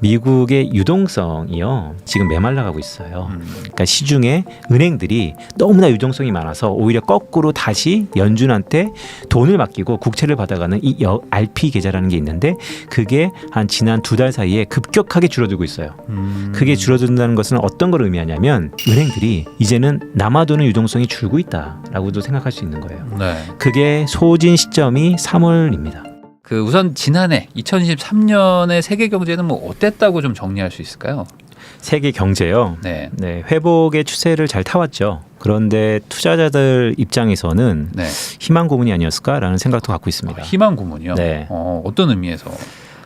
미국의 유동성이요 지금 메말라가고 있어요. 그러니까 시중에 은행들이 너무나 유동성이 많아서 오히려 거꾸로 다시 연준한테 돈을 맡기고 국채를 받아가는 이 RP 계좌라는 게 있는데 그게 한 지난 2달 사이에 급격하게 줄어들고 있어요. 그게 줄어든다는 것은 어떤 걸 의미하냐면 은행들이 이제는 남아도는 유동성이 줄고 있다라고도 생각할 수 있는 거예요. 네. 그게 소진 시점이 3월입니다. 그 우선 지난해 2023년의 세계 경제는 뭐 어땠다고 좀 정리할 수 있을까요? 세계 경제요. 네. 네, 회복의 추세를 잘 타왔죠. 그런데 투자자들 입장에서는 네. 희망 고문이 아니었을까라는 생각도 갖고 있습니다. 희망 고문이요. 네. 어떤 의미에서?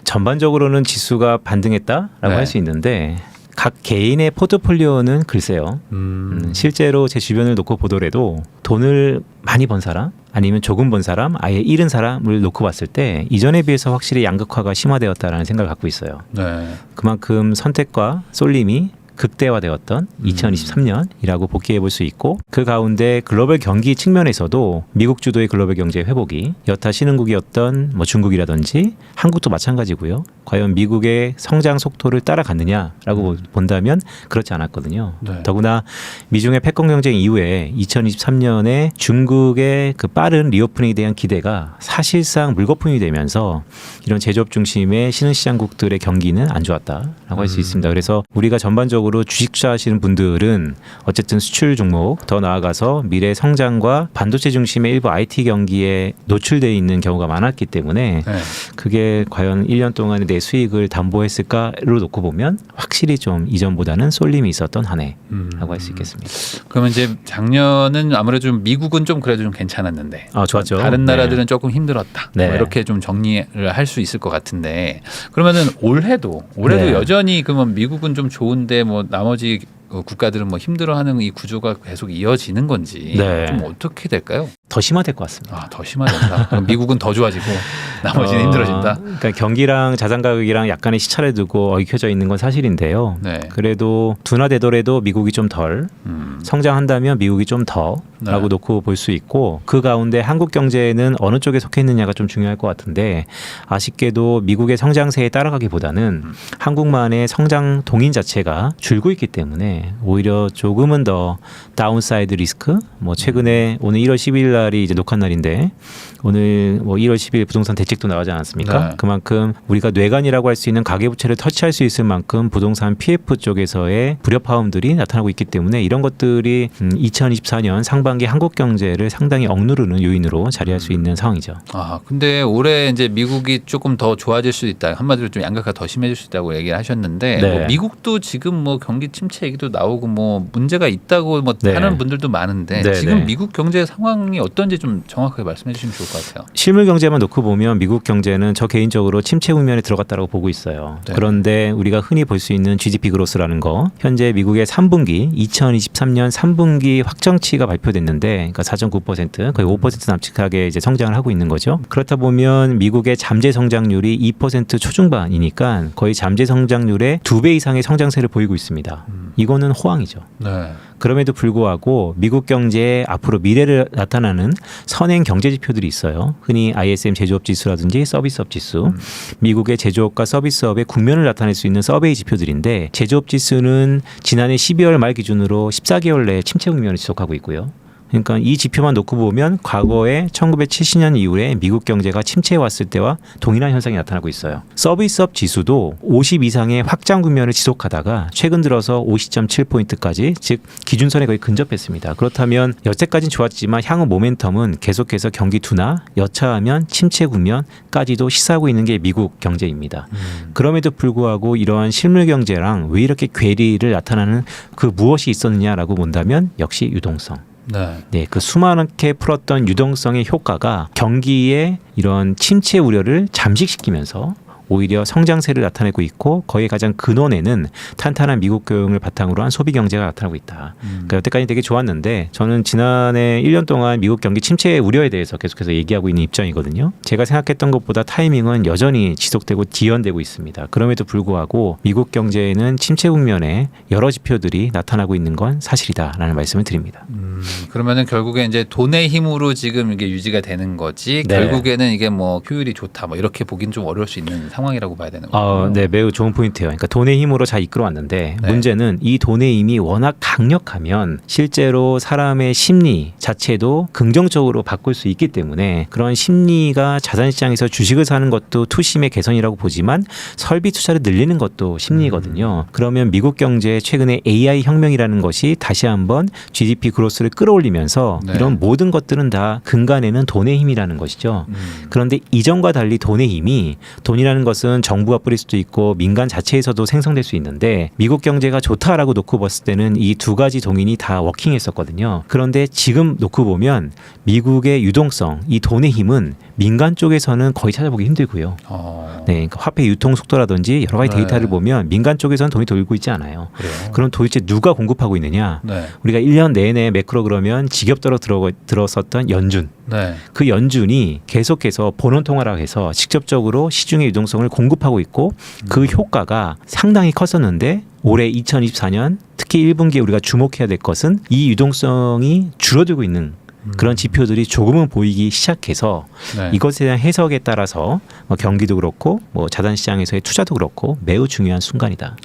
전반적으로는 지수가 반등했다라고 네. 할 수 있는데 각 개인의 포트폴리오는 글쎄요. 실제로 제 주변을 놓고 보더라도 돈을 많이 번 사람 아니면 조금 번 사람 아예 잃은 사람을 놓고 봤을 때 이전에 비해서 확실히 양극화가 심화되었다라는 생각을 갖고 있어요. 네. 그만큼 선택과 쏠림이 극대화되었던 2023년이라고 복귀해 볼 수 있고 그 가운데 글로벌 경기 측면에서도 미국 주도의 글로벌 경제 회복이 여타 신흥국이었던 뭐 중국이라든지 한국도 마찬가지고요. 과연 미국의 성장 속도를 따라갔느냐라고 본다면 그렇지 않았거든요. 네. 더구나 미중의 패권 경쟁 이후에 2023년에 중국의 그 빠른 리오프닝에 대한 기대가 사실상 물거품이 되면서 이런 제조업 중심의 신흥시장국들의 경기는 안 좋았다라고 할 수 있습니다. 그래서 우리가 전반적으로 주식 투자하시는 분들은 어쨌든 수출 종목 더 나아가서 미래 성장과 반도체 중심의 일부 IT 경기에 노출되어 있는 경우가 많았기 때문에 네. 그게 과연 1년 동안의 내 수익을 담보했을까를 놓고 보면 확실히 좀 이전보다는 쏠림이 있었던 한 해라고 할 수 있겠습니다. 그러면 이제 작년은 아무래도 좀 미국은 좀 그래도 좀 괜찮았는데 좋았죠. 다른 나라들은 네. 조금 힘들었다. 네. 뭐 이렇게 좀 정리를 할 수 있을 것 같은데 그러면은 올해도 네. 여전히 그러면 미국은 좀 좋은데 뭐 나머지 국가들은 뭐 힘들어하는 이 구조가 계속 이어지는 건지 네. 좀 어떻게 될까요? 더 심화될 것 같습니다. 더 심화된다. 그럼 미국은 더 좋아지고 나머지는 힘들어진다. 그러니까 경기랑 자산 가격이랑 약간의 시차를 두고 얽혀져 있는 건 사실인데요. 네. 그래도 둔화되더라도 미국이 좀 덜 성장한다면 미국이 좀 더라고 네. 놓고 볼 수 있고 그 가운데 한국 경제는 어느 쪽에 속해 있느냐가 좀 중요할 것 같은데 아쉽게도 미국의 성장세에 따라가기보다는 한국만의 성장 동인 자체가 줄고 있기 때문에 오히려 조금은 더 다운사이드 리스크 뭐 최근에 오늘 1월 12일 날이 이제 녹화 날인데 오늘 뭐 1월 10일 부동산 대책도 나오지 않았습니까? 네. 그만큼 우리가 뇌관이라고 할 수 있는 가계부채를 터치할 수 있을 만큼 부동산 PF 쪽에서의 불협화음들이 나타나고 있기 때문에 이런 것들이 2024년 상반기 한국 경제를 상당히 억누르는 요인으로 자리할 수 있는 상황이죠. 근데 올해 이제 미국이 조금 더 좋아질 수 있다. 한마디로 좀 양극화가 더 심해질 수 있다고 얘기를 하셨는데 네. 뭐 미국도 지금 뭐 경기 침체 얘기도 나오고 뭐 문제가 있다고 뭐 네. 하는 분들도 많은데 네, 지금 네. 미국 경제 상황이 어떤지 좀 정확하게 말씀해 주시면 좋을 것 같아요. 실물 경제만 놓고 보면 미국 경제는 저 개인적으로 침체 국면에 들어갔다고 보고 있어요. 네. 그런데 우리가 흔히 볼 수 있는 GDP 그로스라는 거 현재 미국의 3분기 2023년 3분기 확정치가 발표됐는데 그러니까 4.9% 거의 5% 남짓하게 이제 성장을 하고 있는 거죠. 그렇다 보면 미국의 잠재 성장률이 2% 초중반이니까 거의 잠재 성장률의 2배 이상의 성장세를 보이고 있습니다. 이거는 호황이죠. 네. 그럼에도 불구하고 미국 경제의 앞으로 미래를 나타나는 선행 경제 지표들이 있어요. 흔히 ISM 제조업 지수라든지 서비스업 지수, 미국의 제조업과 서비스업의 국면을 나타낼 수 있는 서베이 지표들인데 제조업 지수는 지난해 12월 말 기준으로 14개월 내에 침체 국면을 지속하고 있고요. 그러니까 이 지표만 놓고 보면 과거에 1970년 이후에 미국 경제가 침체해 왔을 때와 동일한 현상이 나타나고 있어요. 서비스업 지수도 50 이상의 확장 국면을 지속하다가 최근 들어서 50.7포인트까지 즉 기준선에 거의 근접했습니다. 그렇다면 여태까지는 좋았지만 향후 모멘텀은 계속해서 경기 둔화, 여차하면 침체 국면까지도 시사하고 있는 게 미국 경제입니다. 그럼에도 불구하고 이러한 실물 경제랑 왜 이렇게 괴리를 나타나는 그 무엇이 있었느냐라고 본다면 역시 유동성. 네, 그 수많게 풀었던 유동성의 효과가 경기의 이런 침체 우려를 잠식시키면서 오히려 성장세를 나타내고 있고 거기에 가장 근원에는 탄탄한 미국 교역을 바탕으로 한 소비 경제가 나타나고 있다. 그러니까 여태까지 되게 좋았는데 저는 지난해 1년 동안 미국 경기 침체 우려에 대해서 계속해서 얘기하고 있는 입장이거든요. 제가 생각했던 것보다 타이밍은 여전히 지속되고 지연되고 있습니다. 그럼에도 불구하고 미국 경제에는 침체 국면에 여러 지표들이 나타나고 있는 건 사실이다라는 말씀을 드립니다. 그러면은 결국에 이제 돈의 힘으로 지금 이게 유지가 되는 거지 네. 결국에는 이게 뭐 효율이 좋다 뭐 이렇게 보긴 좀 어려울 수 있는 상황이라고 봐야 되는 거예요. 네, 매우 좋은 포인트예요. 그러니까 돈의 힘으로 잘 이끌어왔는데 네. 문제는 이 돈의 힘이 워낙 강력하면 실제로 사람의 심리 자체도 긍정적으로 바꿀 수 있기 때문에 그런 심리가 자산시장에서 주식을 사는 것도 투심의 개선이라고 보지만 설비 투자를 늘리는 것도 심리거든요. 그러면 미국 경제의 최근에 AI 혁명이라는 것이 다시 한번 GDP 그로스를 끌어올리면서 네. 이런 모든 것들은 다 근간에는 돈의 힘이라는 것이죠. 그런데 이전과 달리 돈의 힘이 돈이라는 것은 정부가 뿌릴 수도 있고 민간 자체에서도 생성될 수 있는데 미국 경제가 좋다라고 놓고 봤을 때는 이 두 가지 동인이 다 워킹했었거든요. 그런데 지금 놓고 보면 미국의 유동성, 이 돈의 힘은 민간 쪽에서는 거의 찾아보기 힘들고요. 네, 그러니까 화폐 유통 속도라든지 여러 가지 네. 데이터를 보면 민간 쪽에서는 돈이 돌고 있지 않아요. 그래요. 그럼 도대체 누가 공급하고 있느냐? 네. 우리가 1년 내내 매크로 그러면 지겹도록 들었었던 연준. 네. 그 연준이 계속해서 본원 통화라고 해서 직접적으로 시중의 유동성을 공급하고 있고 그 효과가 상당히 컸었는데 올해 2024년 특히 1분기에 우리가 주목해야 될 것은 이 유동성이 줄어들고 있는 그런 지표들이 조금은 보이기 시작해서 네. 이것에 대한 해석에 따라서 경기도 그렇고 뭐 자산시장에서의 투자도 그렇고 매우 중요한 순간이다.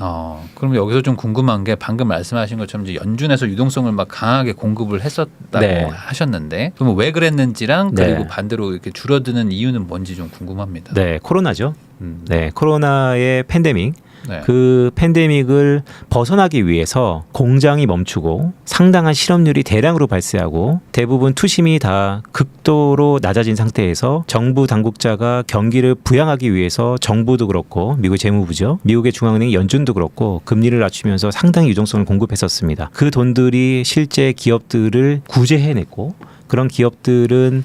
그럼 여기서 좀 궁금한 게 방금 말씀하신 것처럼 이제 연준에서 유동성을 막 강하게 공급을 했었다고 네. 하셨는데 그럼 왜 그랬는지랑 그리고 네. 반대로 이렇게 줄어드는 이유는 뭔지 좀 궁금합니다. 네, 코로나죠. 음. 네, 코로나의 팬데믹. 네. 그 팬데믹을 벗어나기 위해서 공장이 멈추고 상당한 실업률이 대량으로 발생하고 대부분 투심이 다 극도로 낮아진 상태에서 정부 당국자가 경기를 부양하기 위해서 정부도 그렇고 미국 재무부죠. 미국의 중앙은행 연준도 그렇고 금리를 낮추면서 상당히 유동성을 공급했었습니다. 그 돈들이 실제 기업들을 구제해냈고 그런 기업들은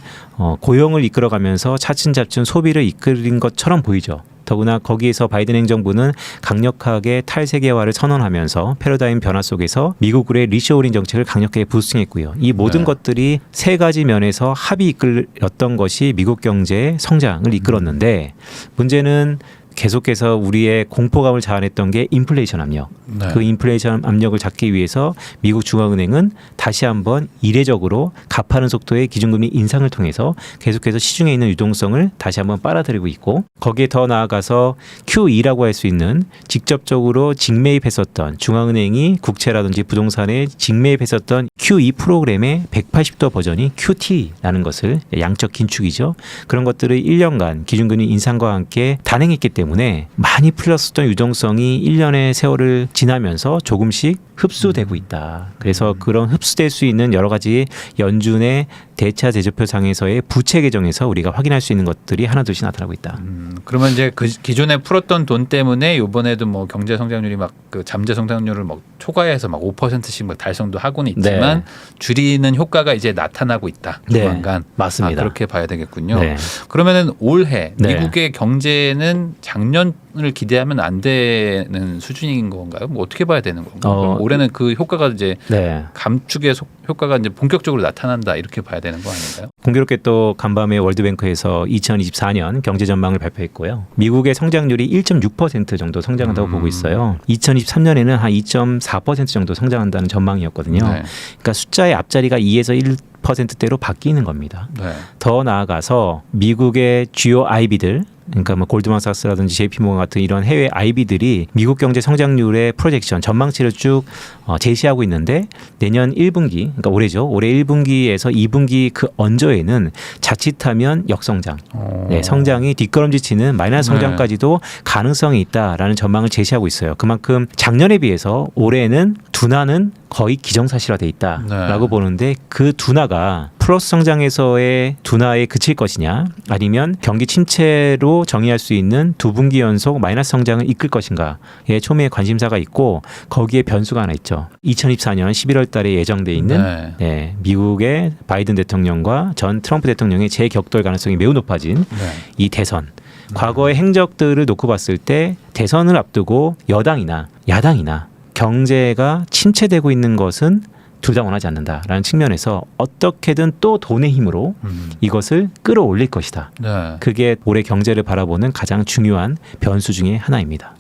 고용을 이끌어가면서 차츰차츰 소비를 이끌린 것처럼 보이죠. 더구나 거기에서 바이든 행정부는 강력하게 탈세계화를 선언하면서 패러다임 변화 속에서 미국의 리쇼어링 정책을 강력하게 부스팅했고요. 이 모든 네. 것들이 세 가지 면에서 합이 이끌었던 것이 미국 경제의 성장을 이끌었는데 문제는 계속해서 우리의 공포감을 자아냈던 게 인플레이션 압력. 네. 그 인플레이션 압력을 잡기 위해서 미국 중앙은행은 다시 한번 이례적으로 가파른 속도의 기준금리 인상을 통해서 계속해서 시중에 있는 유동성을 다시 한번 빨아들이고 있고 거기에 더 나아가서 QE라고 할 수 있는 직접적으로 직매입했었던 중앙은행이 국채라든지 부동산에 직매입했었던 QE 프로그램의 180도 버전이 QT라는 것을 양적 긴축이죠. 그런 것들을 1년간 기준금리 인상과 함께 단행했기 때문에 많이 풀렸었던 유동성이 1년의 세월을 지나면서 조금씩 흡수되고 있다. 그래서 그런 흡수될 수 있는 여러 가지 연준의 대차 대조표상에서의 부채 계정에서 우리가 확인할 수 있는 것들이 하나둘씩 나타나고 있다. 그러면 이제 그 기존에 풀었던 돈 때문에 이번에도 뭐 경제 성장률이 막 그 잠재 성장률을 막 초과해서 막 5%씩 막 달성도 하고는 있지만 줄이는 효과가 이제 나타나고 있다. 조만간. 맞습니다. 그렇게 봐야 되겠군요. 네. 그러면은 올해 네. 미국의 경제는 작년을 기대하면 안 되는 수준인 건가요? 뭐 어떻게 봐야 되는 건가요? 그럼 올해는 그 효과가 이제 네. 감축의 효과가 이제 본격적으로 나타난다 이렇게 봐야 되는 거 아닌가요? 공교롭게 또 간밤에 월드뱅크에서 2024년 경제 전망을 발표했고요. 미국의 성장률이 1.6% 정도 성장한다고 보고 있어요. 2023년에는 한 2.4% 정도 성장한다는 전망이었거든요. 네. 그러니까 숫자의 앞자리가 2에서 1%대로 바뀌는 겁니다. 네. 더 나아가서 미국의 주요 IB들 그러니까 뭐 골드만삭스라든지 JP모건 같은 이런 해외 IB들이 미국 경제 성장률의 프로젝션 전망치를 쭉 제시하고 있는데 내년 1분기 그러니까 올해죠. 올해 1분기에서 2분기 그 언저에는 자칫하면 역성장, 네, 성장이 뒷걸음질치는 마이너스 성장까지도 가능성이 있다라는 전망을 제시하고 있어요. 그만큼 작년에 비해서 올해는 둔화는 거의 기정사실화돼 있다라고 보는데 그 둔화가 플러스 성장에서의 둔화에 그칠 것이냐 아니면 경기 침체로 정의할 수 있는 두 분기 연속 마이너스 성장을 이끌 것인가에 초미의 관심사가 있고 거기에 변수가 하나 있죠. 2024년 11월 달에 예정돼 있는 미국의 바이든 대통령과 전 트럼프 대통령의 재격돌 가능성이 매우 높아진 이 대선. 과거의 행적들을 놓고 봤을 때 대선을 앞두고 여당이나 야당이나 경제가 침체되고 있는 것은 둘 다 원하지 않는다라는 측면에서 어떻게든 또 돈의 힘으로 이것을 끌어올릴 것이다. 네. 그게 올해 경제를 바라보는 가장 중요한 변수 중에 하나입니다.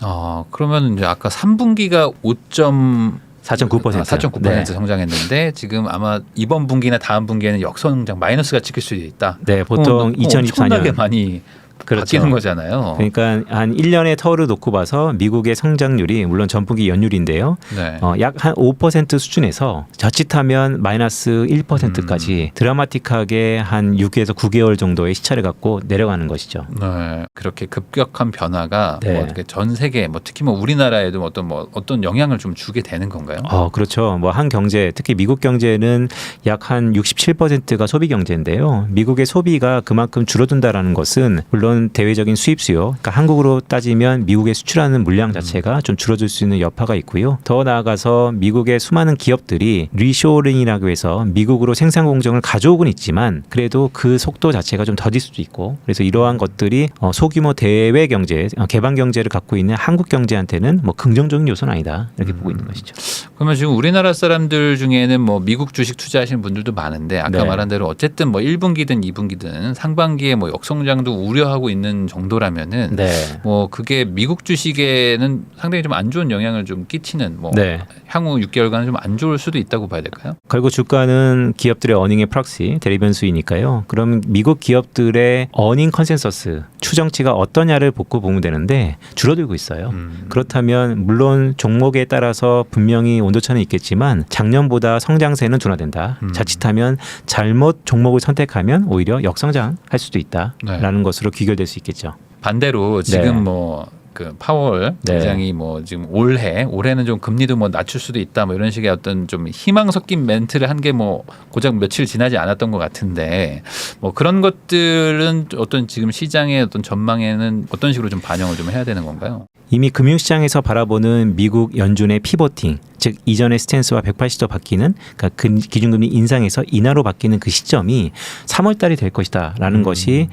그러면 이제 아까 3분기가 4.9% 네. 성장했는데 지금 아마 이번 분기나 다음 분기에는 역성장 마이너스가 찍힐 수 있다. 네, 보통 2024년 엄청나게 많이 그렇죠. 바뀌는 거잖아요. 그러니까 한 1년의 터를 놓고 봐서 미국의 성장률이 물론 전분기 연율인데요. 네. 약 한 5% 수준에서 자칫하면 마이너스 1%까지 드라마틱하게 한 6에서 9개월 정도의 시차를 갖고 내려가는 것이죠. 네. 그렇게 급격한 변화가 네. 뭐 어떻게 전 세계 뭐 특히 뭐 우리나라에도 어떤 영향을 좀 주게 되는 건가요? 그렇죠. 뭐 한 경제, 특히 미국 경제는 약 한 67%가 소비 경제인데요. 미국의 소비가 그만큼 줄어든다라는 것은 물론 대외적인 수입 수요, 그러니까 한국으로 따지면 미국에 수출하는 물량 자체가 좀 줄어들 수 있는 여파가 있고요. 더 나아가서 미국의 수많은 기업들이 리쇼링이라고 해서 미국으로 생산 공정을 가져오곤 있지만 그래도 그 속도 자체가 좀 더딜 수도 있고, 그래서 이러한 것들이 소규모 대외 경제, 개방 경제를 갖고 있는 한국 경제한테는 뭐 긍정적인 요소는 아니다 이렇게 보고 있는 것이죠. 그러면 지금 우리나라 사람들 중에는 뭐 미국 주식 투자하시는 분들도 많은데 아까 네. 말한 대로 어쨌든 뭐 1분기든 2분기든 상반기에 뭐 역성장도 우려하고 있는 정도라면은 네. 뭐 그게 미국 주식에는 상당히 좀 안 좋은 영향을 좀 끼치는 뭐 네. 향후 6개월간은 좀 안 좋을 수도 있다고 봐야 될까요? 결국 주가는 기업들의 어닝의 프락시, 대리변수이니까요. 그럼 미국 기업들의 어닝 컨센서스, 추정치가 어떠냐를 보고 보면 되는데 줄어들고 있어요. 그렇다면 물론 종목에 따라서 분명히 온도차는 있겠지만 작년보다 성장세는 둔화된다. 자칫하면 잘못 종목을 선택하면 오히려 역성장할 수도 있다라는 것으로 귀결될 수 있겠죠. 반대로 지금 네. 뭐 그 파월 네. 의장이 뭐 지금 올해는 좀 금리도 뭐 낮출 수도 있다 뭐 이런 식의 어떤 좀 희망 섞인 멘트를 한 게 뭐 고작 며칠 지나지 않았던 것 같은데 뭐 그런 것들은 어떤 지금 시장의 어떤 전망에는 어떤 식으로 좀 반영을 좀 해야 되는 건가요? 이미 금융시장에서 바라보는 미국 연준의 피보팅, 즉 이전의 스탠스와 180도 바뀌는, 그러니까 기준금리 인상에서 인하로 바뀌는 그 시점이 3월 달이 될 것이다라는 것이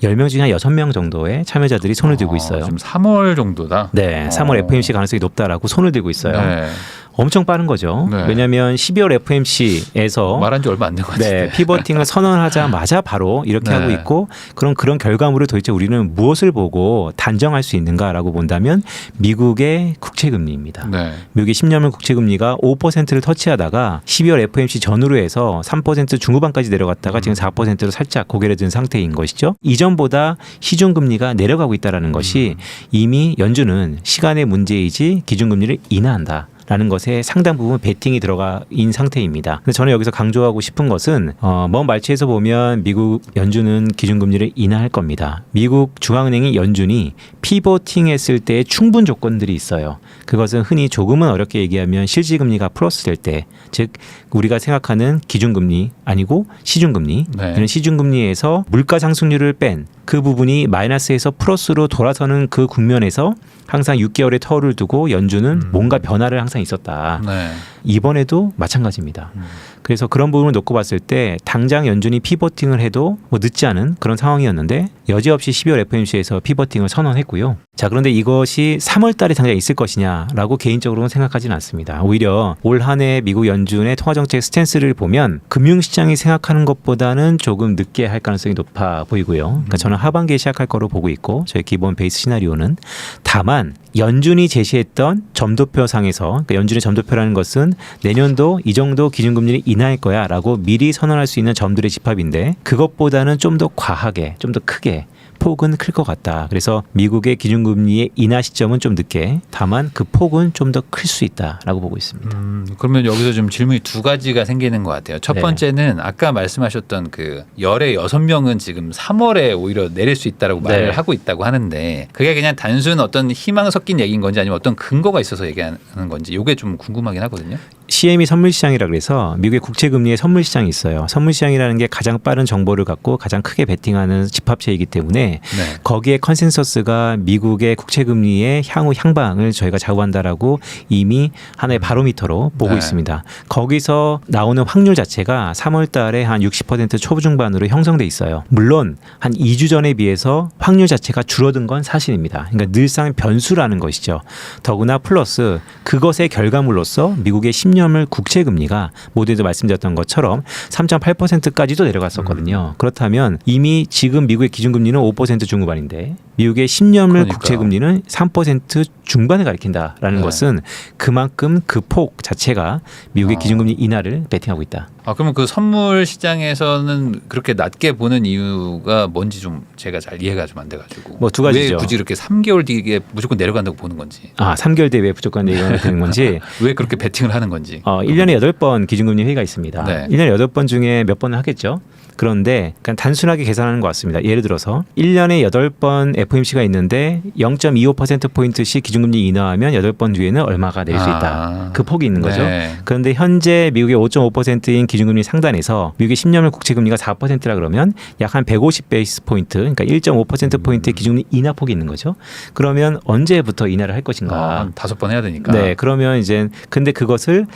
10명 중에 한 6명 정도의 참여자들이 손을 들고 있어요. 지금 3월 정도다. 네, 3월 FOMC 가능성이 높다라고 손을 들고 있어요. 네. 엄청 빠른 거죠. 네. 왜냐하면 12월 FOMC에서 말한 지 얼마 안 된 것 같은데. 네, 피버팅을 선언하자마자 바로 이렇게 네. 하고 있고, 그런 결과물을 도대체 우리는 무엇을 보고 단정할 수 있는가라고 본다면 미국의 국채금리입니다. 네. 미국의 10년물 국채금리가 5%를 터치하다가 12월 FOMC 전후로 해서 3% 중후반까지 내려갔다가 지금 4%로 살짝 고개를 든 상태인 것이죠. 이전보다 시중금리가 내려가고 있다는 것이 이미 연준은 시간의 문제이지 기준금리를 인하한다 라는 것에 상당 부분 베팅이 들어가 있는 상태입니다. 근데 저는 여기서 강조하고 싶은 것은 먼 말치에서 보면 미국 연준은 기준금리를 인하할 겁니다. 미국 중앙은행이 연준이 피보팅했을 때의 충분 조건들이 있어요. 그것은 흔히 조금은 어렵게 얘기하면 실질금리가 플러스 될 때, 즉 우리가 생각하는 기준금리 아니고 시중금리, 네. 이런 시중금리에서 물가 상승률을 뺀 그 부분이 마이너스에서 플러스로 돌아서는 그 국면에서 항상 6개월의 터를 두고 연준은 뭔가 변화를 항상 있었다. 네. 이번에도 마찬가지입니다. 그래서 그런 부분을 놓고 봤을 때 당장 연준이 피버팅을 해도 뭐 늦지 않은 그런 상황이었는데 여지없이 12월 FOMC에서 피버팅을 선언했고요. 자, 그런데 이것이 3월 달에 당장 있을 것이냐라고 개인적으로는 생각하지는 않습니다. 오히려 올 한 해 미국 연준의 통화정책 스탠스를 보면 금융시장이 생각하는 것보다는 조금 늦게 할 가능성이 높아 보이고요. 그러니까 저는 하반기에 시작할 거로 보고 있고, 저희 기본 베이스 시나리오는 다만 연준이 제시했던 점도표상에서, 그러니까 연준의 점도표라는 것은 내년도 이 정도 기준금리를 인하할 거야 라고 미리 선언할 수 있는 점들의 집합인데 그것보다는 좀 더 과하게, 좀 더 크게 폭은 클 것 같다. 그래서 미국의 기준금리의 인하 시점은 좀 늦게, 다만 그 폭은 좀 더 클 수 있다라고 보고 있습니다. 그러면 여기서 좀 질문이 두 가지가 생기는 것 같아요. 첫 네. 번째는 아까 말씀하셨던 그 열의 6명은 지금 3월에 오히려 내릴 수 있다라고 네. 말을 하고 있다고 하는데 그게 그냥 단순 어떤 희망 섞인 얘기인 건지 아니면 어떤 근거가 있어서 얘기하는 건지 이게 좀 궁금하긴 하거든요. CME 선물시장이라 그래서 미국의 국채금리의 선물시장이 있어요. 선물시장이라는 게 가장 빠른 정보를 갖고 가장 크게 베팅하는 집합체이기 때문에 네. 거기에 컨센서스가 미국의 국채금리의 향후 향방을 저희가 좌우한다라고 이미 하나의 바로미터로 보고 네. 있습니다. 거기서 나오는 확률 자체가 3월 달에 한 60% 초중반으로 형성돼 있어요. 물론 한 2주 전에 비해서 확률 자체가 줄어든 건 사실입니다. 그러니까 늘상 변수라는 것이죠. 더구나 플러스 그것의 결과물로서 미국의 10년물 국채금리가 모두에도 말씀드렸던 것처럼 3.8%까지도 내려갔었거든요. 그렇다면 이미 지금 미국의 기준금리는 5% 중후반인데 미국의 10년물 그러니까요. 국채금리는 3% 중반을 가리킨다라는 네. 것은 그만큼 그 폭 자체가 미국의 기준금리 인하를 베팅하고 있다. 그러면 그 선물 시장에서는 그렇게 낮게 보는 이유가 뭔지 좀 제가 잘 이해가 좀 안 돼가지고 뭐 두 가지죠. 왜 굳이 이렇게 3개월 뒤에 무조건 내려간다고 보는 건지 3개월 뒤에 왜 무조건 내려가야 되는 건지 왜 그렇게 베팅을 하는 건지 1년에 8번 기준금리 회의가 있습니다. 네. 1년에 8번 중에 몇 번을 하겠죠. 그런데 그냥 단순하게 계산하는 것 같습니다. 예를 들어서 1년에 8번 FOMC가 있는데 0.25%포인트씩 기준금리 인하하면 8번 뒤에는 얼마가 내릴 수 있다. 그 폭이 있는 거죠. 네. 그런데 현재 미국의 5.5%인 기준금리 상단에서 미국의 10년물 국채금리가 4%라 그러면 약 한 150베이스 포인트, 그러니까 1.5%포인트의 기준금리 인하 폭이 있는 거죠. 그러면 언제부터 인하를 할 것인가? 한 5번 해야 되니까. 네, 그러면 이제 근데 그것을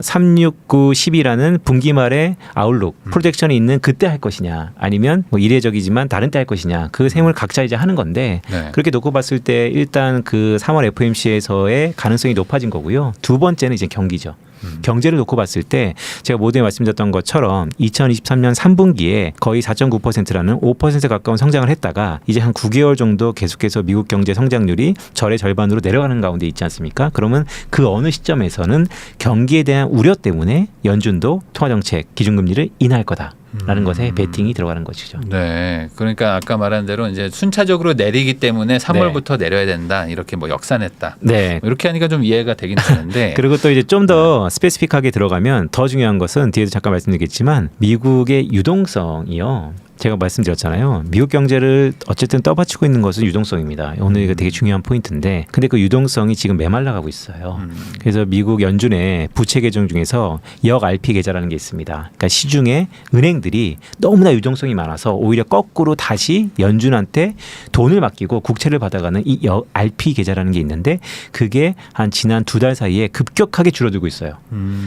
3, 6, 9, 10이라는 분기 말에 아웃룩 프로젝션이 있는 그때 할 것이냐, 아니면 뭐 이례적이지만 다른 때 할 것이냐, 그 셈을 각자 이제 하는 건데 네. 그렇게 놓고 봤을 때 일단 그 3월 FOMC에서의 가능성이 높아진 거고요. 두 번째는 이제 경기죠. 경제를 놓고 봤을 때 제가 모두에 말씀드렸던 것처럼 2023년 3분기에 거의 4.9%라는 5% 가까운 성장을 했다가 이제 한 9개월 정도 계속해서 미국 경제 성장률이 절의 절반으로 내려가는 가운데 있지 않습니까? 그러면 그 어느 시점에서는 경기에 대한 우려 때문에 연준도 통화정책 기준금리를 인하할 거다. 라는 것에 베팅이 들어가는 것이죠. 네, 그러니까 아까 말한 대로 이제 순차적으로 내리기 때문에 3월부터 내려야 된다 이렇게 뭐 역산했다. 네. 이렇게 하니까 좀 이해가 되긴 되는데. 그리고 또 이제 좀 더 스페시픽하게 들어가면 더 중요한 것은 뒤에도 잠깐 말씀드리겠지만 미국의 유동성이요. 제가 말씀드렸잖아요. 미국 경제를 어쨌든 떠받치고 있는 것은 유동성입니다. 오늘 이거 되게 중요한 포인트인데, 근데 그 유동성이 지금 메말라가고 있어요. 그래서 미국 연준의 부채 계정 중에서 역 RP 계좌라는 게 있습니다. 그러니까 시중에 은행들이 너무나 유동성이 많아서 오히려 거꾸로 다시 연준한테 돈을 맡기고 국채를 받아가는 이 역 RP 계좌라는 게 있는데, 그게 한 지난 2달 사이에 급격하게 줄어들고 있어요.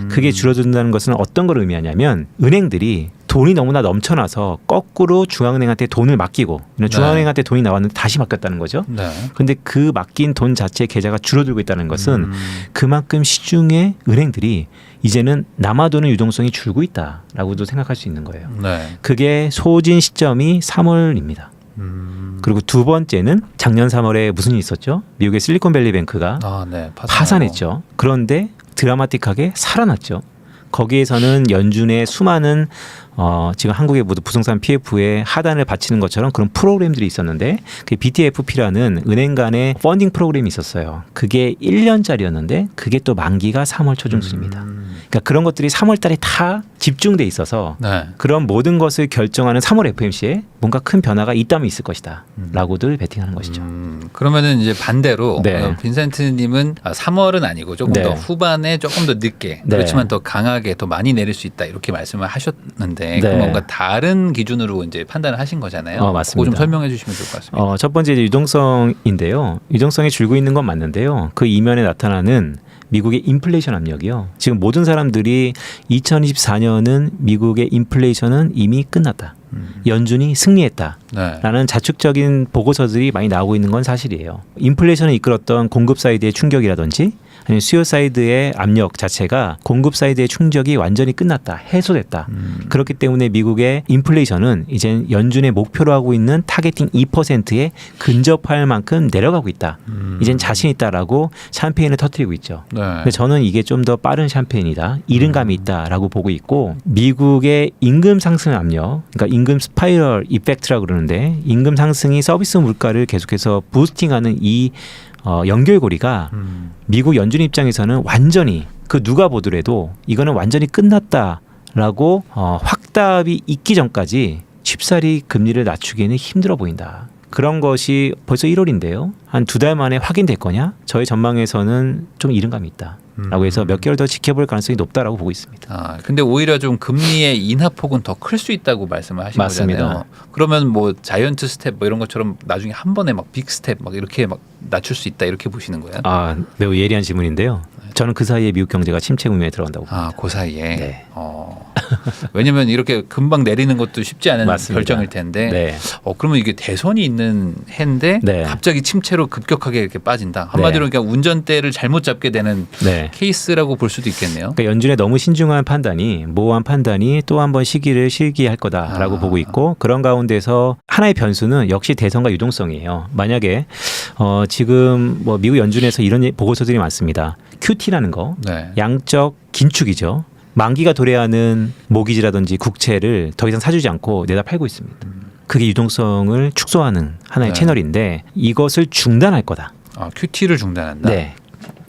그게 줄어든다는 것은 어떤 걸 의미하냐면 은행들이 돈이 너무나 넘쳐나서 거꾸로 중앙은행한테 돈을 맡기고 중앙은행한테 돈이 나왔는데 다시 맡겼다는 거죠. 네. 그런데 그 맡긴 돈 자체 계좌가 줄어들고 있다는 것은 그만큼 시중의 은행들이 이제는 남아도는 유동성이 줄고 있다라고도 생각할 수 있는 거예요. 네. 그게 소진 시점이 3월입니다. 그리고 두 번째는 작년 3월에 무슨 일이 있었죠? 미국의 실리콘밸리 뱅크가 네. 파산했죠. 그런데 드라마틱하게 살아났죠. 거기에서는 연준의 수많은 지금 한국의 모두 부동산 PF에 하단을 바치는 것처럼 그런 프로그램들이 있었는데 그 BTFP라는 은행 간의 펀딩 프로그램이 있었어요. 그게 1년짜리였는데 그게 또 만기가 3월 초중순입니다. 그러니까 그런 것들이 3월 달에 다 집중돼 있어서 네. 그런 모든 것을 결정하는 3월 FOMC에 뭔가 큰 변화가 있다면 있을 것이다 라고들 베팅하는 것이죠. 그러면은 이제 반대로 네. 빈센트님은 3월은 아니고 조금 네. 더 후반에 조금 더 늦게 네. 그렇지만 더 강하게 더 많이 내릴 수 있다 이렇게 말씀을 하셨는데 네. 그럼 뭔가 다른 기준으로 이제 판단을 하신 거잖아요. 맞습니다. 그거 좀 설명해 주시면 좋을 것 같습니다. 첫 번째 이제 유동성인데요. 유동성이 줄고 있는 건 맞는데요. 그 이면에 나타나는 미국의 인플레이션 압력이요. 지금 모든 사람들이 2024년은 미국의 인플레이션은 이미 끝났다. 연준이 승리했다라는 네. 자축적인 보고서들이 많이 나오고 있는 건 사실이에요. 인플레이션을 이끌었던 공급 사이드의 충격이라든지 아니면 수요 사이드의 압력 자체가 공급 사이드의 충격이 완전히 끝났다, 해소됐다. 그렇기 때문에 미국의 인플레이션은 이제 연준의 목표로 하고 있는 타겟팅 2%에 근접할 만큼 내려가고 있다. 이젠 자신 있다라고 샴페인을 터뜨리고 있죠. 네. 근데 저는 이게 좀 더 빠른 샴페인이다, 이른감이 있다라고 보고 있고, 미국의 임금 상승 압력, 그러니까 임금 스파이럴 이펙트라고 그러는데 임금 상승이 서비스 물가를 계속해서 부스팅하는 이 연결고리가 미국 연준 입장에서는 완전히 그 누가 보더라도 이거는 완전히 끝났다라고 확답이 있기 전까지 쉽사리 금리를 낮추기는 힘들어 보인다. 그런 것이 벌써 1월인데요. 한 2달 만에 확인될 거냐? 저의 전망에서는 좀 이른감이 있다. 라고 해서 몇 개월 더 지켜볼 가능성이 높다라고 보고 있습니다. 근데 오히려 좀 금리의 인하폭은 더 클 수 있다고 말씀을 하신 맞습니다. 거잖아요. 그러면 뭐 자이언트 스텝 뭐 이런 것처럼 나중에 한 번에 막 빅 스텝 막 이렇게 막 낮출 수 있다 이렇게 보시는 거예요? 매우 예리한 질문인데요. 저는 그 사이에 미국 경제가 침체 국면에 들어간다고 봅니다. 그 사이에. 네. 왜냐하면 이렇게 금방 내리는 것도 쉽지 않은 맞습니다. 결정일 텐데. 네. 그러면 이게 대선이 있는 해인데 네. 갑자기 침체로 급격하게 이렇게 빠진다. 한마디로 네. 그러니까 운전대를 잘못 잡게 되는 네. 케이스라고 볼 수도 있겠네요. 그러니까 연준의 너무 신중한 판단이 모호한 판단이 또 한 번 시기를 실기할 거다라고 보고 있고 그런 가운데서 하나의 변수는 역시 대선과 유동성이에요. 만약에 지금 뭐 미국 연준에서 이런 보고서들이 많습니다. QT라는 거 네. 양적 긴축이죠. 만기가 도래하는 모기지라든지 국채를 더 이상 사주지 않고 내다 팔고 있습니다. 그게 유동성을 축소하는 하나의 네. 채널인데 이것을 중단할 거다. QT를 중단한다. 네.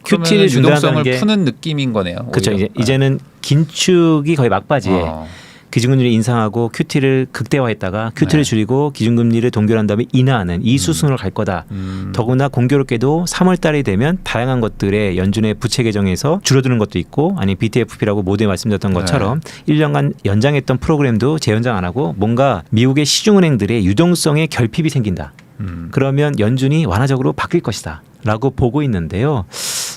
QT를 QT를 중단하는 유동성을 게 푸는 느낌인 거네요. 그렇죠. 오히려. 이제는 긴축이 거의 막바지에 기준금리를 인상하고 QT를 극대화했다가 QT를 네. 줄이고 기준금리를 동결한 다음에 인하하는 이 수순으로 갈 거다. 더구나 공교롭게도 3월 달이 되면 다양한 것들의 연준의 부채 개정에서 줄어드는 것도 있고 아니 BTFP라고 모두에 말씀드렸던 것처럼 1년간 연장했던 프로그램도 재연장 안 하고 뭔가 미국의 시중은행들의 유동성에 결핍이 생긴다. 그러면 연준이 완화적으로 바뀔 것이다. 라고 보고 있는데요.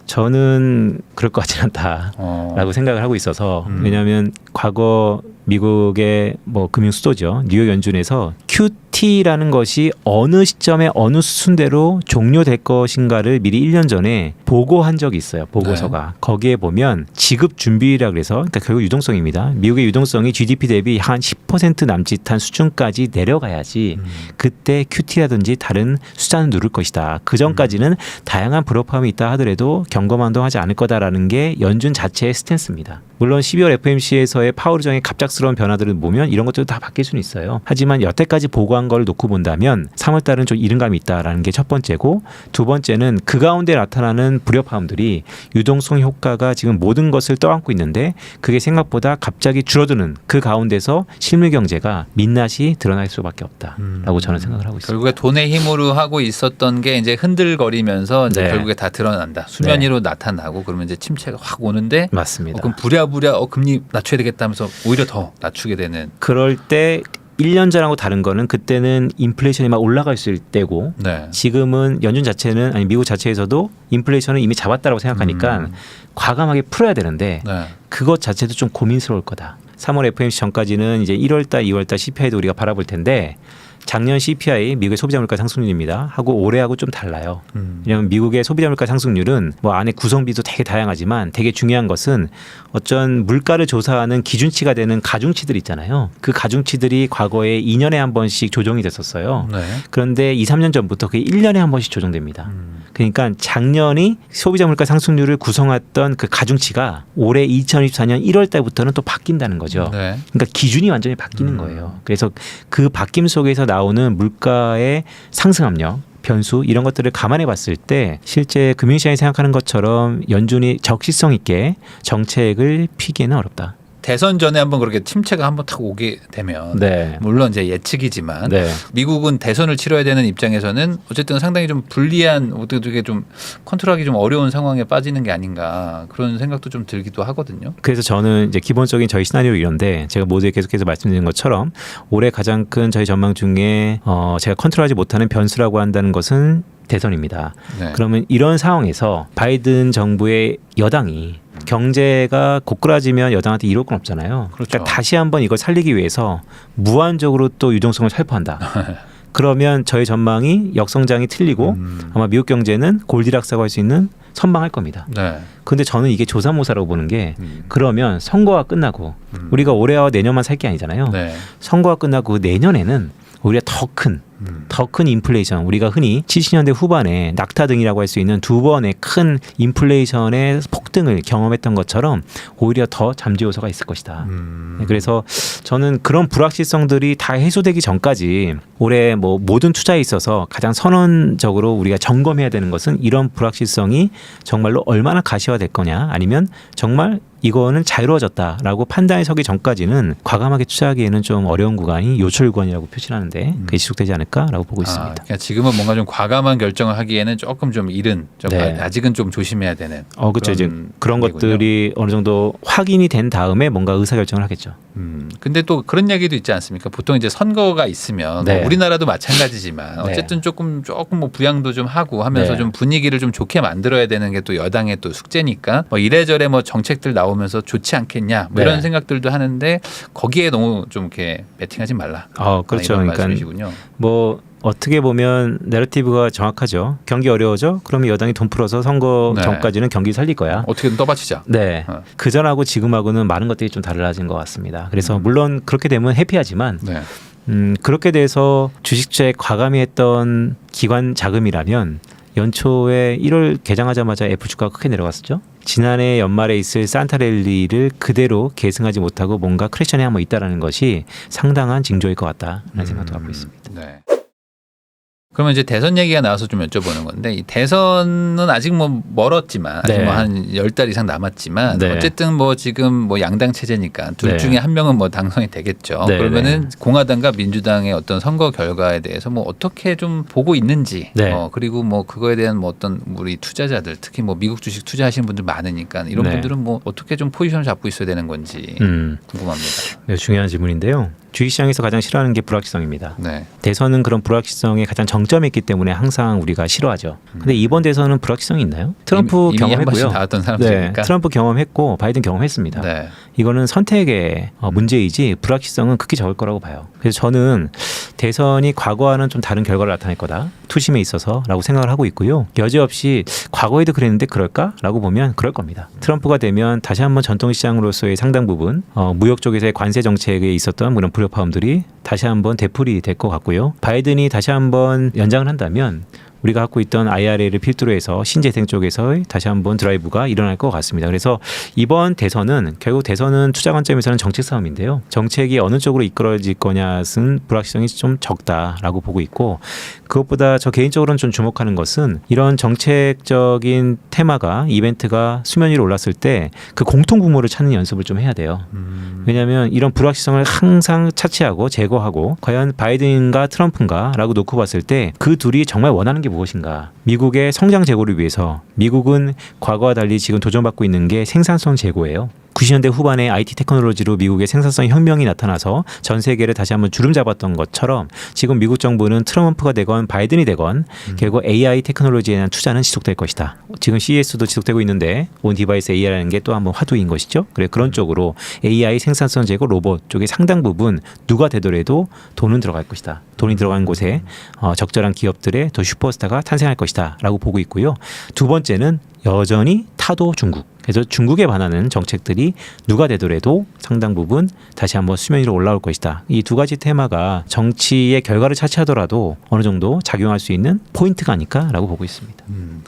저는 그럴 것 같지는 않다라고 생각을 하고 있어서 왜냐하면 과거 미국의 뭐 금융 수도죠. 뉴욕 연준에서 QT라는 것이 어느 시점에 어느 수순대로 종료될 것인가를 미리 1년 전에 보고한 적이 있어요. 보고서가. 네. 거기에 보면 지급 준비율이라 그래서 그러니까 결국 유동성입니다. 미국의 유동성이 GDP 대비 한 10% 남짓한 수준까지 내려가야지 그때 QT라든지 다른 숫자는 누를 것이다. 그 전까지는 다양한 불협화음이 있다 하더라도 경거만동하지 않을 거다라는 게 연준 자체의 스탠스입니다. 물론 12월 FOMC에서의 파월 의장의 갑작스러운 변화들을 보면 이런 것들도 다 바뀔 수는 있어요. 하지만 여태까지 보고한 걸 놓고 본다면 3월 달은 좀 이른감이 있다라는 게 첫 번째고 두 번째는 그 가운데 나타나는 불협화음들이 유동성 효과가 지금 모든 것을 떠안고 있는데 그게 생각보다 갑자기 줄어드는 그 가운데서 실물 경제가 민낯이 드러날 수밖에 없다라고 저는 생각을 하고 있습니다. 결국에 돈의 힘으로 하고 있었던 게 이제 흔들거리면서 이제 네. 결국에 다 드러난다. 수면 위로 나타나고 그러면 이제 침체가 확 오는데 맞습니다. 그럼 부랴부랴 금리 낮춰야 되겠다면서 오히려 더 낮추게 되는. 그럴 때 1년 전하고 다른 거는 그때는 인플레이션이 막 올라가 있을 때고 네. 지금은 연준 자체는 아니 미국 자체에서도 인플레이션을 이미 잡았다라고 생각하니까 과감하게 풀어야 되는데 네. 그것 자체도 좀 고민스러울 거다. 3월 FOMC 전까지는 이제 1월달, 2월달 CPI도 우리가 바라볼 텐데 작년 CPI 미국의 소비자 물가 상승률입니다. 하고 올해하고 좀 달라요. 왜냐하면 미국의 소비자 물가 상승률은 뭐 안에 구성비도 되게 다양하지만 되게 중요한 것은 어쩐 물가를 조사하는 기준치가 되는 가중치들 있잖아요. 그 가중치들이 과거에 2년에 한 번씩 조정이 됐었어요. 네. 그런데 2, 3년 전부터 그게 1년에 한 번씩 조정됩니다. 그러니까 작년이 소비자 물가 상승률을 구성했던 그 가중치가 올해 2024년 1월 달부터는 또 바뀐다는 거죠. 네. 그러니까 기준이 완전히 바뀌는 거예요. 그래서 그 바뀜 속에서 나오는 물가의 상승 압력, 변수 이런 것들을 감안해 봤을 때 실제 금융시장이 생각하는 것처럼 연준이 적시성 있게 정책을 피기에는 어렵다. 대선 전에 한번 그렇게 침체가 한번 탁 오게 되면 네. 물론 이제 예측이지만 네. 미국은 대선을 치러야 되는 입장에서는 어쨌든 상당히 좀 불리한 어떻게 좀 컨트롤하기 좀 어려운 상황에 빠지는 게 아닌가 그런 생각도 좀 들기도 하거든요. 그래서 저는 이제 기본적인 저희 시나리오 이런데 제가 모두에 계속해서 말씀드린 것처럼 올해 가장 큰 저희 전망 중에 제가 컨트롤하지 못하는 변수라고 한다는 것은 대선입니다. 네. 그러면 이런 상황에서 바이든 정부의 여당이 경제가 고꾸라지면 여당한테 이럴 건 없잖아요. 그렇죠. 그러니까 다시 한번 이걸 살리기 위해서 무한적으로 또 유동성을 살포한다. 그러면 저희 전망이 역성장이 틀리고 아마 미국 경제는 골디락스라고 할 수 있는 선방할 겁니다. 네. 근데 저는 이게 조사모사라고 보는 게 그러면 선거가 끝나고 우리가 올해와 내년만 살 게 아니잖아요. 네. 선거가 끝나고 내년에는 오히려 더 큰 인플레이션 우리가 흔히 70년대 후반에 낙타 등이라고 할 수 있는 두 번의 큰 인플레이션의 폭등을 경험했던 것처럼 오히려 더 잠재 요소가 있을 것이다. 그래서 저는 그런 불확실성들이 다 해소되기 전까지 올해 뭐 모든 투자에 있어서 가장 선언적으로 우리가 점검해야 되는 것은 이런 불확실성이 정말로 얼마나 가시화될 거냐 아니면 정말 이거는 자유로워졌다라고 판단이 서기 전까지는 과감하게 투자하기에는 좀 어려운 구간이 요철 구간이라고 표시하는데 그게 지속되지 않을까라고 보고 있습니다. 그러니까 지금은 뭔가 좀 과감한 결정을 하기에는 조금 좀 이른, 좀 네. 아직은 좀 조심해야 되는. 그렇죠. 이제 그런 것들이 어느 정도 확인이 된 다음에 뭔가 의사 결정을 하겠죠. 근데 또 그런 얘기도 있지 않습니까? 보통 이제 선거가 있으면 네. 뭐 우리나라도 마찬가지지만 네. 어쨌든 조금 뭐 부양도 좀 하고 하면서 네. 좀 분위기를 좀 좋게 만들어야 되는 게 또 여당의 또 숙제니까 뭐 이래저래 뭐 정책들 나오면서 좋지 않겠냐 뭐 네. 이런 생각들도 하는데 거기에 너무 좀 이렇게 베팅하지 말라. 그렇죠. 이런 그러니까 말씀이시군요. 뭐 어떻게 보면 내러티브가 정확하죠. 경기 어려워져? 그러면 여당이 돈 풀어서 선거 네. 전까지는 경기 살릴 거야. 어떻게든 떠받치자. 네. 그 전하고 지금하고는 많은 것들이 좀 달라진 것 같습니다. 그래서 물론 그렇게 되면 해피하지만 네. 그렇게 돼서 주식투자에 과감히 했던 기관 자금이라면 연초에 1월 개장하자마자 애플 주가가 크게 내려갔었죠. 지난해 연말에 있을 산타랠리를 그대로 계승하지 못하고 뭔가 크래션이 한번 있다라는 것이 상당한 징조일 것 같다라는 생각도 갖고 있습니다. 네. 그러면 이제 대선 얘기가 나와서 좀 여쭤보는 건데 이 대선은 아직 뭐 멀었지만 아직 네. 뭐 한 10달 이상 남았지만 네. 어쨌든 뭐 지금 뭐 양당 체제니까 둘 네. 중에 한 명은 뭐 당선이 되겠죠. 네, 그러면은 공화당과 민주당의 어떤 선거 결과에 대해서 뭐 어떻게 좀 보고 있는지 네. 그리고 뭐 그거에 대한 뭐 어떤 우리 투자자들 특히 뭐 미국 주식 투자하시는 분들 많으니까 이런 네. 분들은 뭐 어떻게 좀 포지션을 잡고 있어야 되는 건지 궁금합니다. 네, 중요한 질문인데요. 주식시장에서 가장 싫어하는 게 불확실성입니다. 네. 대선은 그런 불확실성에 가장 정점에 있기 때문에 항상 우리가 싫어하죠. 근데 이번 대선은 불확실성이 있나요? 트럼프 이미 한 번씩 경험했고요. 나왔던 네, 사람들이니까. 트럼프 경험했고 바이든 경험했습니다. 네. 이거는 선택의 문제이지 불확실성은 극히 적을 거라고 봐요. 그래서 저는 대선이 과거와는 좀 다른 결과를 나타낼 거다. 투심에 있어서라고 생각을 하고 있고요. 여지없이 과거에도 그랬는데 그럴까라고 보면 그럴 겁니다. 트럼프가 되면 다시 한번 전통시장으로서의 상당 부분 무역 쪽에서의 관세 정책에 있었던 그런 불협화음들이 다시 한번 되풀이 될 것 같고요. 바이든이 다시 한번 연장을 한다면 우리가 갖고 있던 IRA를 필두로 해서 신재생 쪽에서 다시 한번 드라이브가 일어날 것 같습니다. 그래서 이번 대선은 결국 대선은 투자 관점에서는 정책 싸움인데요. 정책이 어느 쪽으로 이끌어질 거냐는 불확실성이 좀 적다라고 보고 있고 그것보다 저 개인적으로는 좀 주목하는 것은 이런 정책적인 테마가 이벤트가 수면 위로 올랐을 때 그 공통 분모를 찾는 연습을 좀 해야 돼요. 왜냐하면 이런 불확실성을 항상 차치하고 제거하고 과연 바이든과 트럼프인가라고 놓고 봤을 때 그 둘이 정말 원하는 게 무엇인가. 미국의 성장 제고를 위해서 미국은 과거와 달리 지금 도전받고 있는 게 생산성 제고예요. 90년대 후반에 IT 테크놀로지로 미국의 생산성 혁명이 나타나서 전 세계를 다시 한번 주름 잡았던 것처럼 지금 미국 정부는 트럼프가 되건 바이든이 되건 결국 AI 테크놀로지에 대한 투자는 지속될 것이다. 지금 CES도 지속되고 있는데 온 디바이스 AI라는 게 또 한번 화두인 것이죠. 그래 그런 쪽으로 AI 생산성 제고 로봇 쪽의 상당 부분 누가 되더라도 돈은 들어갈 것이다. 돈이 들어간 곳에 적절한 기업들의 더 슈퍼스타가 탄생할 것이다 라고 보고 있고요. 두 번째는 여전히 타도 중국. 그래서 중국에 반하는 정책들이 누가 되더라도 상당 부분 다시 한번 수면 위로 올라올 것이다. 이 두 가지 테마가 정치의 결과를 차치하더라도 어느 정도 작용할 수 있는 포인트가 아닐까라고 보고 있습니다.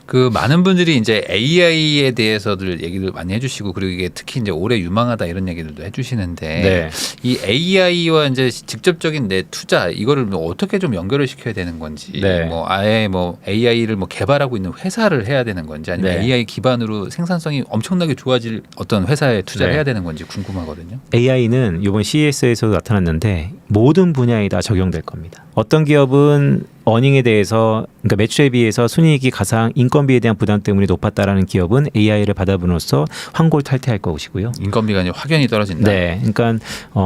그 많은 분들이 이제 AI에 대해서들 얘기를 많이 해주시고 그리고 이게 특히 이제 올해 유망하다 이런 얘기들도 해주시는데 네. 이 AI와 이제 직접적인 내 투자 이거를 뭐 어떻게 좀 연결을 시켜야 되는 건지 네. 뭐 아예 뭐 AI를 뭐 개발하고 있는 회사를 해야 되는 건지 아니면 네. AI 기반으로 생산성이 엄청나게 좋아질 어떤 회사에 투자를 네. 해야 되는 건지 궁금하거든요. AI는 이번 CES에서도 나타났는데 모든 분야에 다 적용될 겁니다. 어떤 기업은 어닝에 대해서 그러니까 매출에 비해서 순이익이 가상 인건비에 대한 부담 때문에 높았다라는 기업은 AI를 받아봄으로써 환골 탈퇴할 것이고요. 인건비가 이제 확연히 떨어진다. 네, 그러니까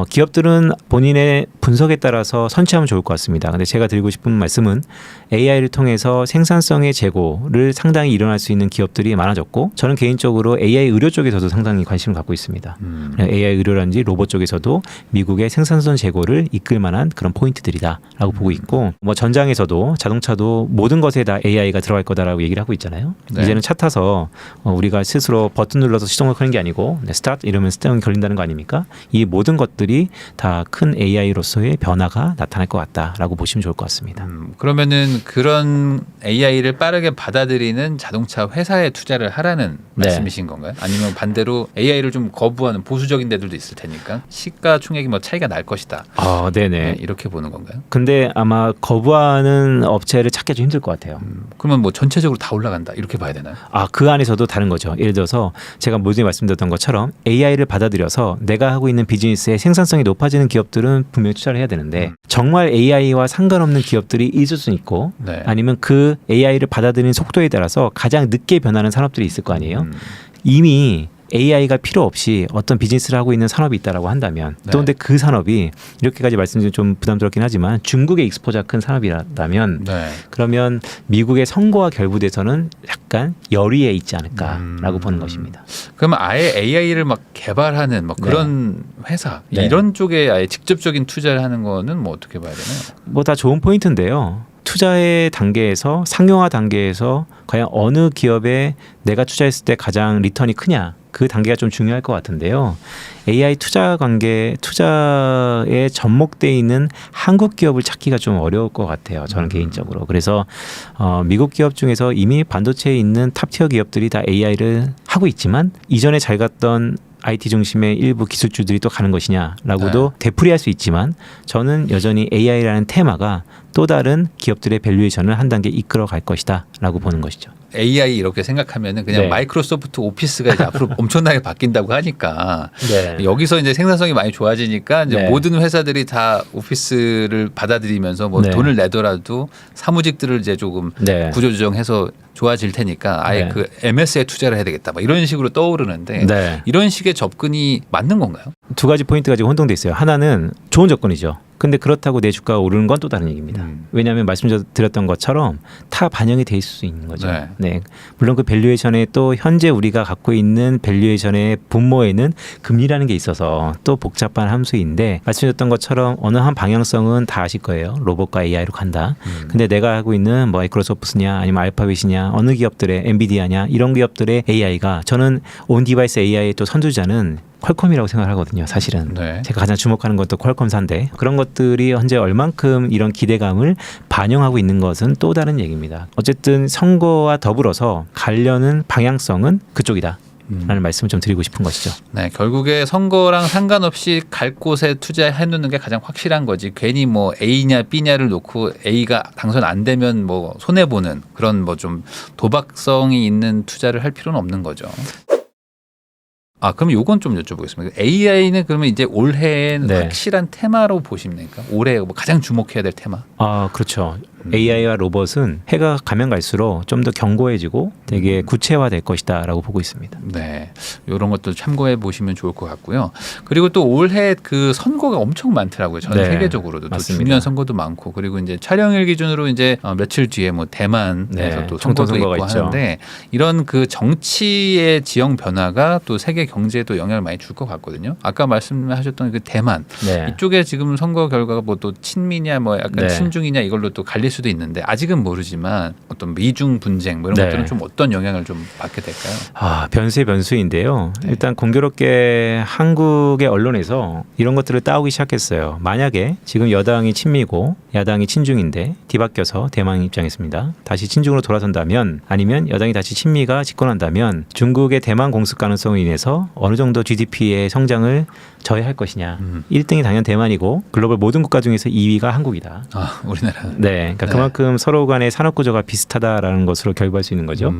기업들은 본인의 분석에 따라서 선취하면 좋을 것 같습니다. 근데 제가 드리고 싶은 말씀은 AI를 통해서 생산성의 제고를 상당히 일어날 수 있는 기업들이 많아졌고 저는 개인적으로 AI 의료 쪽에서도 상당히 관심을 갖고 있습니다. AI 의료라든지 로봇 쪽에서도 미국의 생산성 제고를 이끌 만한 그런 포인트들이다라고 보고 있고 뭐 전장에서도 자동차도 모든 것에 다 AI가 들어갈 거다라고 얘기를 하고 있잖아요. 네. 이제는 차 타서 우리가 스스로 버튼 눌러서 시동을 끄는 게 아니고 스타트 이러면 시동이 걸린다는 거 아닙니까? 이 모든 것들이 다 큰 AI로서의 변화가 나타날 것 같다라고 보시면 좋을 것 같습니다. 그러면은 그런 AI를 빠르게 받아들이는 자동차 회사에 투자를 하라는 말씀이신 건가요? 아니면 반대로 AI를 좀 거부하는 보수적인 데들도 있을 테니까 시가총액이 뭐 차이가 날 것이다. 네네. 이렇게 보는 건가요? 근데 아마 거부하는 업체를 찾기 좀 힘들 것 같아요. 그러면 뭐 전체적으로 다 올라간다 이렇게 봐야 되나요? 그 안에서도 다른 거죠. 예를 들어서 제가 모두에 말씀드렸던 것처럼 AI를 받아들여서 내가 하고 있는 비즈니스의 생산성이 높아지는 기업들은 분명히 투자를 해야 되는데 정말 AI와 상관없는 기업들이 있을 수 있고 네. 아니면 그 AI를 받아들이는 속도에 따라서 가장 늦게 변하는 산업들이 있을 거 아니에요. 이미 AI가 필요 없이 어떤 비즈니스를 하고 있는 산업이 있다라고 한다면 네. 또 근데 그 산업이 이렇게까지 말씀드리면 좀 부담스럽긴 하지만 중국의 익스포자 큰 산업이라면 네. 그러면 미국의 선거와 결부돼서는 약간 열의에 있지 않을까라고 보는 것입니다. 그러면 아예 AI를 막 개발하는 뭐 그런 회사 네. 이런 쪽에 아예 직접적인 투자를 하는 거는 뭐 어떻게 봐야 되나요? 뭐 다 좋은 포인트인데요. 투자의 단계에서 상용화 단계에서 과연 어느 기업에 내가 투자했을 때 가장 리턴이 크냐 그 단계가 좀 중요할 것 같은데요. AI 투자에 접목돼 있는 한국 기업을 찾기가 좀 어려울 것 같아요. 저는 개인적으로. 그래서 미국 기업 중에서 이미 반도체에 있는 탑티어 기업들이 다 AI를 하고 있지만 이전에 잘 갔던 IT 중심의 일부 기술주들이 또 가는 것이냐라고도 되풀이할 수 있지만 저는 여전히 AI라는 테마가 또 다른 기업들의 밸류에이션을 한 단계 이끌어 갈 것이다라고 보는 것이죠. AI 이렇게 생각하면은 그냥 네. 마이크로소프트 오피스가 이제 앞으로 엄청나게 바뀐다고 하니까 네. 여기서 이제 생산성이 많이 좋아지니까 이제 네. 모든 회사들이 다 오피스를 받아들이면서 뭐 네. 돈을 내더라도 사무직들을 이제 조금 네. 구조조정해서 좋아질 테니까 아예 네. 그 MS에 투자를 해야 되겠다. 막 이런 식으로 떠오르는데 네. 이런 식의 접근이 맞는 건가요? 두 가지 포인트가 지금 혼동돼 있어요. 하나는 좋은 접근이죠. 근데 그렇다고 내 주가가 오르는 건 또 다른 얘기입니다. 왜냐하면 말씀드렸던 것처럼 다 반영이 돼 있을 수 있는 거죠. 네. 네. 물론 그 밸류에이션에 또 현재 우리가 갖고 있는 밸류에이션의 분모에는 금리라는 게 있어서 또 복잡한 함수인데 말씀드렸던 것처럼 어느 한 방향성은 다 아실 거예요. 로봇과 AI로 간다. 근데 내가 하고 있는 마이크로소프트냐 아니면 알파벳이냐 어느 기업들의 엔비디아냐 이런 기업들의 AI가 저는 온 디바이스 AI의 또 선두자는 퀄컴이라고 생각하거든요. 사실은 네. 제가 가장 주목하는 것도 퀄컴사인데 그런 것들이 현재 얼만큼 이런 기대감을 반영하고 있는 것은 또 다른 얘기입니다. 어쨌든 선거와 더불어서 가려는 방향성은 그쪽이다. 라는 말씀을 좀 드리고 싶은 것이죠. 네, 결국에 선거랑 상관없이 갈 곳에 투자해 놓는 게 가장 확실한 거지. 괜히 뭐 A냐 B냐를 놓고 A가 당선 안 되면 뭐 손해 보는 그런 뭐 좀 도박성이 있는 투자를 할 필요는 없는 거죠. 그럼 요건 좀 여쭤보겠습니다. AI는 그러면 이제 올해의 네. 확실한 테마로 보십니까? 올해 뭐 가장 주목해야 될 테마? 그렇죠. AI와 로봇은 해가 가면 갈수록 좀 더 견고해지고 되게 구체화될 것이다라고 보고 있습니다. 네, 이런 것도 참고해 보시면 좋을 것 같고요. 그리고 또 올해 그 선거가 엄청 많더라고요. 전 네, 세계적으로도 또 맞습니다. 중요한 선거도 많고 그리고 이제 촬영일 기준으로 이제 며칠 뒤에 뭐 대만에서 네, 또 총통 선거도 있고 선거가 있죠. 하는데 이런 그 정치의 지형 변화가 또 세계 경제에도 영향을 많이 줄 것 같거든요. 아까 말씀하셨던 그 대만 네. 이쪽에 지금 선거 결과가 뭐 또 친미냐 뭐 약간 네. 친중이냐 이걸로 또 갈릴 수도 있는데 아직은 모르지만 어떤 미중 분쟁 뭐 이런 네. 것들은 좀 어떤 영향을 좀 받게 될까요? 변수의 변수인데요. 네. 일단 공교롭게 한국의 언론에서 이런 것들을 따오기 시작했어요. 만약에 지금 여당이 친미고 야당이 친중인데 뒤바뀌어서 대만 입장했습니다. 다시 친중으로 돌아선다면 아니면 여당이 다시 친미가 집권한다면 중국의 대만 공습 가능성으로 인해서 어느 정도 GDP의 성장을 저해할 것이냐. 1등이 당연 대만이고 글로벌 모든 국가 중에서 2위가 한국이다. 우리나라. 네, 그러니까 네. 그만큼 서로 간의 산업 구조가 비슷하다라는 것으로 결부할 수 있는 거죠.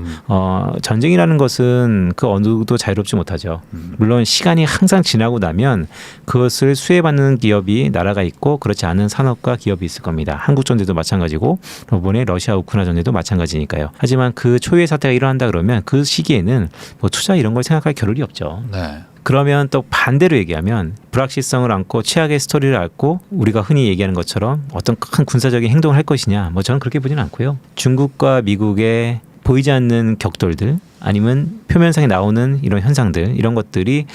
전쟁이라는 것은 그 어느 누구도 자유롭지 못하죠. 물론 시간이 항상 지나고 나면 그것을 수혜받는 기업이 나라가 있고 그렇지 않은 산업과 기업이 있을 겁니다. 한국 전쟁도 마찬가지고 이번에 러시아 우크라이나 전쟁도 마찬가지니까요. 하지만 그 초유의 사태가 일어난다 그러면 그 시기에는 뭐 투자 이런 걸 생각할 겨를이 없죠. 네. 그러면 또 반대로 얘기하면 불확실성을 안고 최악의 스토리를 안고 우리가 흔히 얘기하는 것처럼 어떤 큰 군사적인 행동을 할 것이냐 뭐 저는 그렇게 보지는 않고요. 중국과 미국의 보이지 않는 격돌들 아니면 표면상에 나오는 이런 현상들 이런 것들이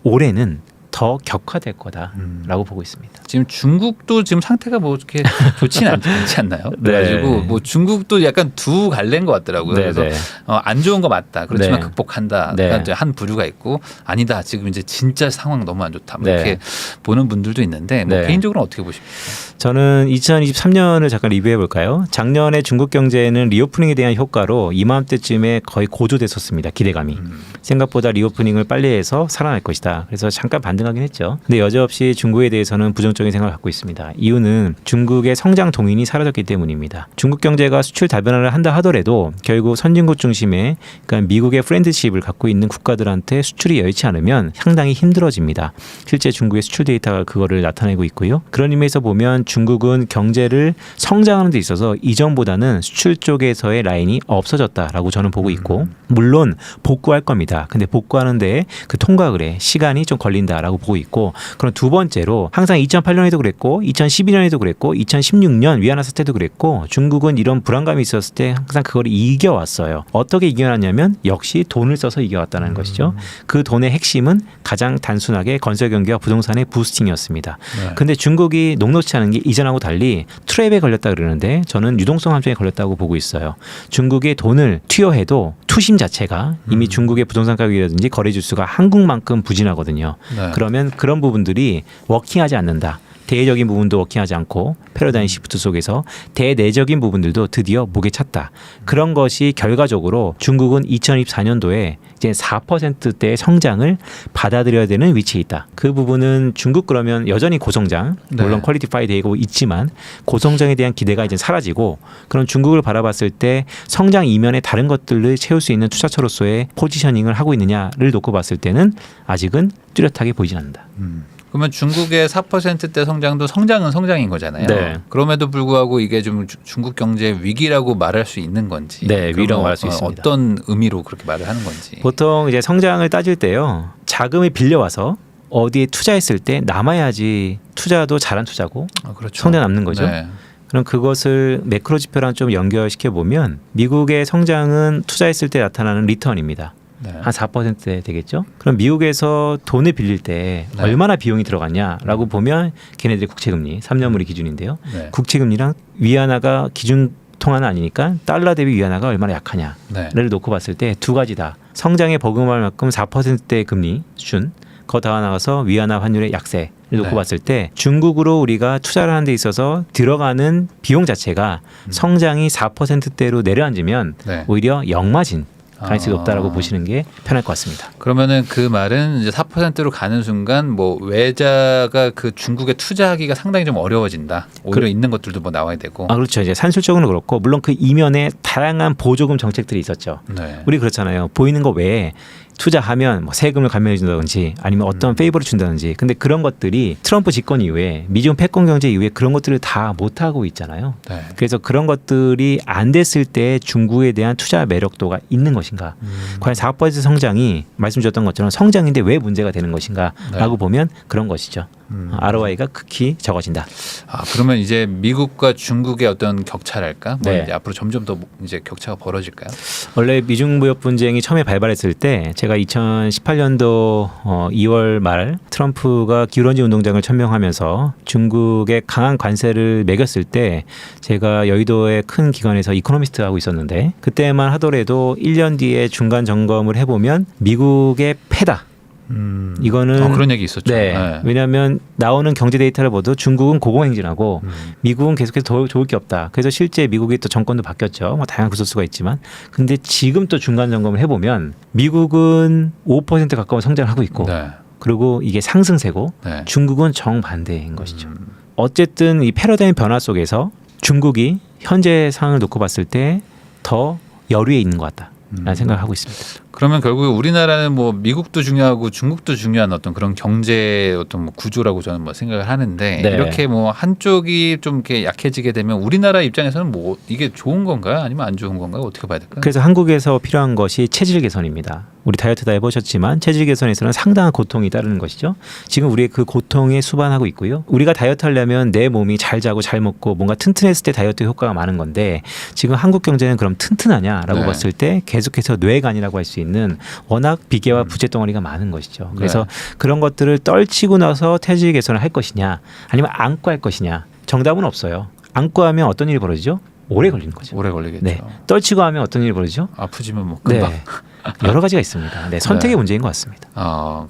올해는 더 격화될 거다라고 보고 있습니다. 지금 중국도 지금 상태가 뭐 이렇게 좋지는 않지 않나요? 네. 그래가지고 뭐 중국도 약간 두 갈래인 것 같더라고요. 네, 그래서 네. 안 좋은 거 맞다. 그렇지만 네. 극복한다. 네. 그러니까 한 부류가 있고 아니다. 지금 이제 진짜 상황 너무 안 좋다. 뭐 네. 이렇게 보는 분들도 있는데 뭐 네. 개인적으로는 어떻게 보십니까? 저는 2023년을 잠깐 리뷰해 볼까요? 작년에 중국 경제는 리오프닝에 대한 효과로 이맘때쯤에 거의 고조됐었습니다. 기대감이. 생각보다 리오프닝을 빨리 해서 살아날 것이다. 그래서 잠깐 반등하긴 했죠. 근데 여지없이 중국에 대해서는 부정적인 생각을 갖고 있습니다. 이유는 중국의 성장 동인이 사라졌기 때문입니다. 중국 경제가 수출 다변화를 한다 하더라도 결국 선진국 중심의 그러니까 미국의 프렌드십을 갖고 있는 국가들한테 수출이 여의치 않으면 상당히 힘들어집니다. 실제 중국의 수출 데이터가 그거를 나타내고 있고요. 그런 의미에서 보면 중국은 경제를 성장하는 데 있어서 이전보다는 수출 쪽에서의 라인이 없어졌다라고 저는 보고 있고 물론 복구할 겁니다. 근데 복구하는데 그 통과을에 시간이 좀 걸린다라고 보고 있고 그럼 두 번째로 항상 2008년에도 그랬고 2012년에도 그랬고 2016년 위안화 사태도 그랬고 중국은 이런 불안감이 있었을 때 항상 그걸 이겨왔어요. 어떻게 이겨왔냐면 역시 돈을 써서 이겨왔다는 것이죠. 그 돈의 핵심은 가장 단순하게 건설 경기와 부동산의 부스팅이었습니다. 네. 근데 중국이 녹록치 않은 게 이전하고 달리 트랩에 걸렸다 그러는데 저는 유동성 함정에 걸렸다고 보고 있어요. 중국의 돈을 투여해도 투심 자체가 이미 중국의 부동산 가격이라든지 거래 주수가 한국만큼 부진하거든요. 네. 그러면 그런 부분들이 워킹하지 않는다. 대외적인 부분도 워킹하지 않고 패러다임 시프트 속에서 대내적인 부분들도 드디어 목에 찼다. 그런 것이 결과적으로 중국은 2024년도에 이제 4%대의 성장을 받아들여야 되는 위치에 있다. 그 부분은 중국 그러면 여전히 고성장, 물론 네. 퀄리티파이 되고 있지만 고성장에 대한 기대가 이제 사라지고 그런 중국을 바라봤을 때 성장 이면에 다른 것들을 채울 수 있는 투자처로서의 포지셔닝을 하고 있느냐를 놓고 봤을 때는 아직은 뚜렷하게 보이진 않는다. 그러면 중국의 4%대 성장도 성장은 성장인 거잖아요. 네. 그럼에도 불구하고 이게 좀 중국 경제 위기라고 말할 수 있는 건지. 네, 위기라고 그러면 말할 수 있습니다. 어떤 의미로 그렇게 말을 하는 건지. 보통 이제 성장을 따질 때요. 자금을 빌려와서 어디에 투자했을 때 남아야지 투자도 잘한 투자고 그렇죠. 성장 남는 거죠. 네. 그럼 그것을 매크로 지표랑 좀 연결시켜 보면 미국의 성장은 투자했을 때 나타나는 리턴입니다. 네. 한 4% 되겠죠. 그럼 미국에서 돈을 빌릴 때 네. 얼마나 비용이 들어갔냐라고 보면 걔네들의 국채금리 3년물이 기준인데요. 네. 국채금리랑 위안화가 기준 통화는 아니니까 달러 대비 위안화가 얼마나 약하냐를 네. 놓고 봤을 때 두 가지다. 성장에 버금할 만큼 4%의 금리 수준 거 다 나가서 위안화 환율의 약세를 놓고 네. 봤을 때 중국으로 우리가 투자를 하는 데 있어서 들어가는 비용 자체가 성장이 4%대로 내려앉으면 네. 오히려 역마진 가능성이 아. 높다라고 보시는 게 편할 것 같습니다. 그러면은 그 말은 이제 4%로 가는 순간 뭐 외자가 그 중국에 투자하기가 상당히 좀 어려워진다. 오히려 있는 것들도 뭐 나와야 되고. 아 그렇죠. 이제 산술적으로 그렇고 물론 그 이면에 다양한 보조금 정책들이 있었죠. 네. 우리 그렇잖아요. 보이는 거 외에 투자하면 뭐 세금을 감면해 준다든지 아니면 어떤 페이버를 준다든지 근데 그런 것들이 트럼프 집권 이후에 미중 패권 경제 이후에 그런 것들을 다 못하고 있잖아요. 네. 그래서 그런 것들이 안 됐을 때 중국에 대한 투자 매력도가 있는 것인가 과연 4% 성장이 말씀 주셨던 것처럼 성장인데 왜 문제가 되는 것인가 라고 보면 그런 것이죠. ROI가 극히 적어진다. 아 그러면 이제 미국과 중국의 어떤 격차랄까? 뭐 네. 이제 앞으로 점점 더 이제 격차가 벌어질까요? 원래 미중 무역 분쟁이 처음에 발발했을 때 제가 2018년도 2월 말 트럼프가 기울어진 운동장을 천명하면서 중국에 강한 관세를 매겼을 때 제가 여의도의 큰 기관에서 이코노미스트 하고 있었는데 그때만 하더라도 1년 뒤에 중간 점검을 해보면 미국의 패다. 이거는 그런 얘기 있었죠. 네. 네. 왜냐하면 나오는 경제 데이터를 봐도 중국은 고공행진하고 미국은 계속해서 더 좋을 게 없다. 그래서 실제 미국의 또 정권도 바뀌었죠. 뭐 다양한 구설수가 있지만, 근데 지금 또 중간 점검을 해보면 미국은 5% 가까운 성장을 하고 있고, 네. 그리고 이게 상승세고 네. 중국은 정반대인 것이죠. 어쨌든 이 패러다임 변화 속에서 중국이 현재 상황을 놓고 봤을 때 더 여류에 있는 것 같다라는 생각을 하고 있습니다. 그러면 결국에 우리나라는 뭐 미국도 중요하고 중국도 중요한 어떤 그런 경제 어떤 뭐 구조라고 저는 뭐 생각을 하는데 네. 이렇게 뭐 한쪽이 좀 이렇게 약해지게 되면 우리나라 입장에서는 뭐 이게 좋은 건가요? 아니면 안 좋은 건가요? 어떻게 봐야 될까요? 그래서 한국에서 필요한 것이 체질 개선입니다. 우리 다이어트 다 해보셨지만 체질 개선에서는 상당한 고통이 따르는 것이죠. 지금 우리의 그 고통에 수반하고 있고요. 우리가 다이어트 하려면 내 몸이 잘 자고 잘 먹고 뭔가 튼튼했을 때 다이어트 효과가 많은 건데 지금 한국 경제는 그럼 튼튼하냐라고 네. 봤을 때 계속해서 뇌간이라고 할 수 있는 있는 워낙 비계와 부채 덩어리가 많은 것이죠. 그래서 그런 것들을 떨치고 나서 퇴직 개선을 할 것이냐 아니면 안고 할 것이냐 정답은 없어요. 안고 하면 어떤 일이 벌어지죠? 오래 걸리는 거죠. 오래 걸리겠죠. 네. 떨치고 하면 어떤 일이 벌어지죠? 아프지만 뭐 금방. 네. 여러 가지가 있습니다. 네, 선택의 문제인 것 같습니다.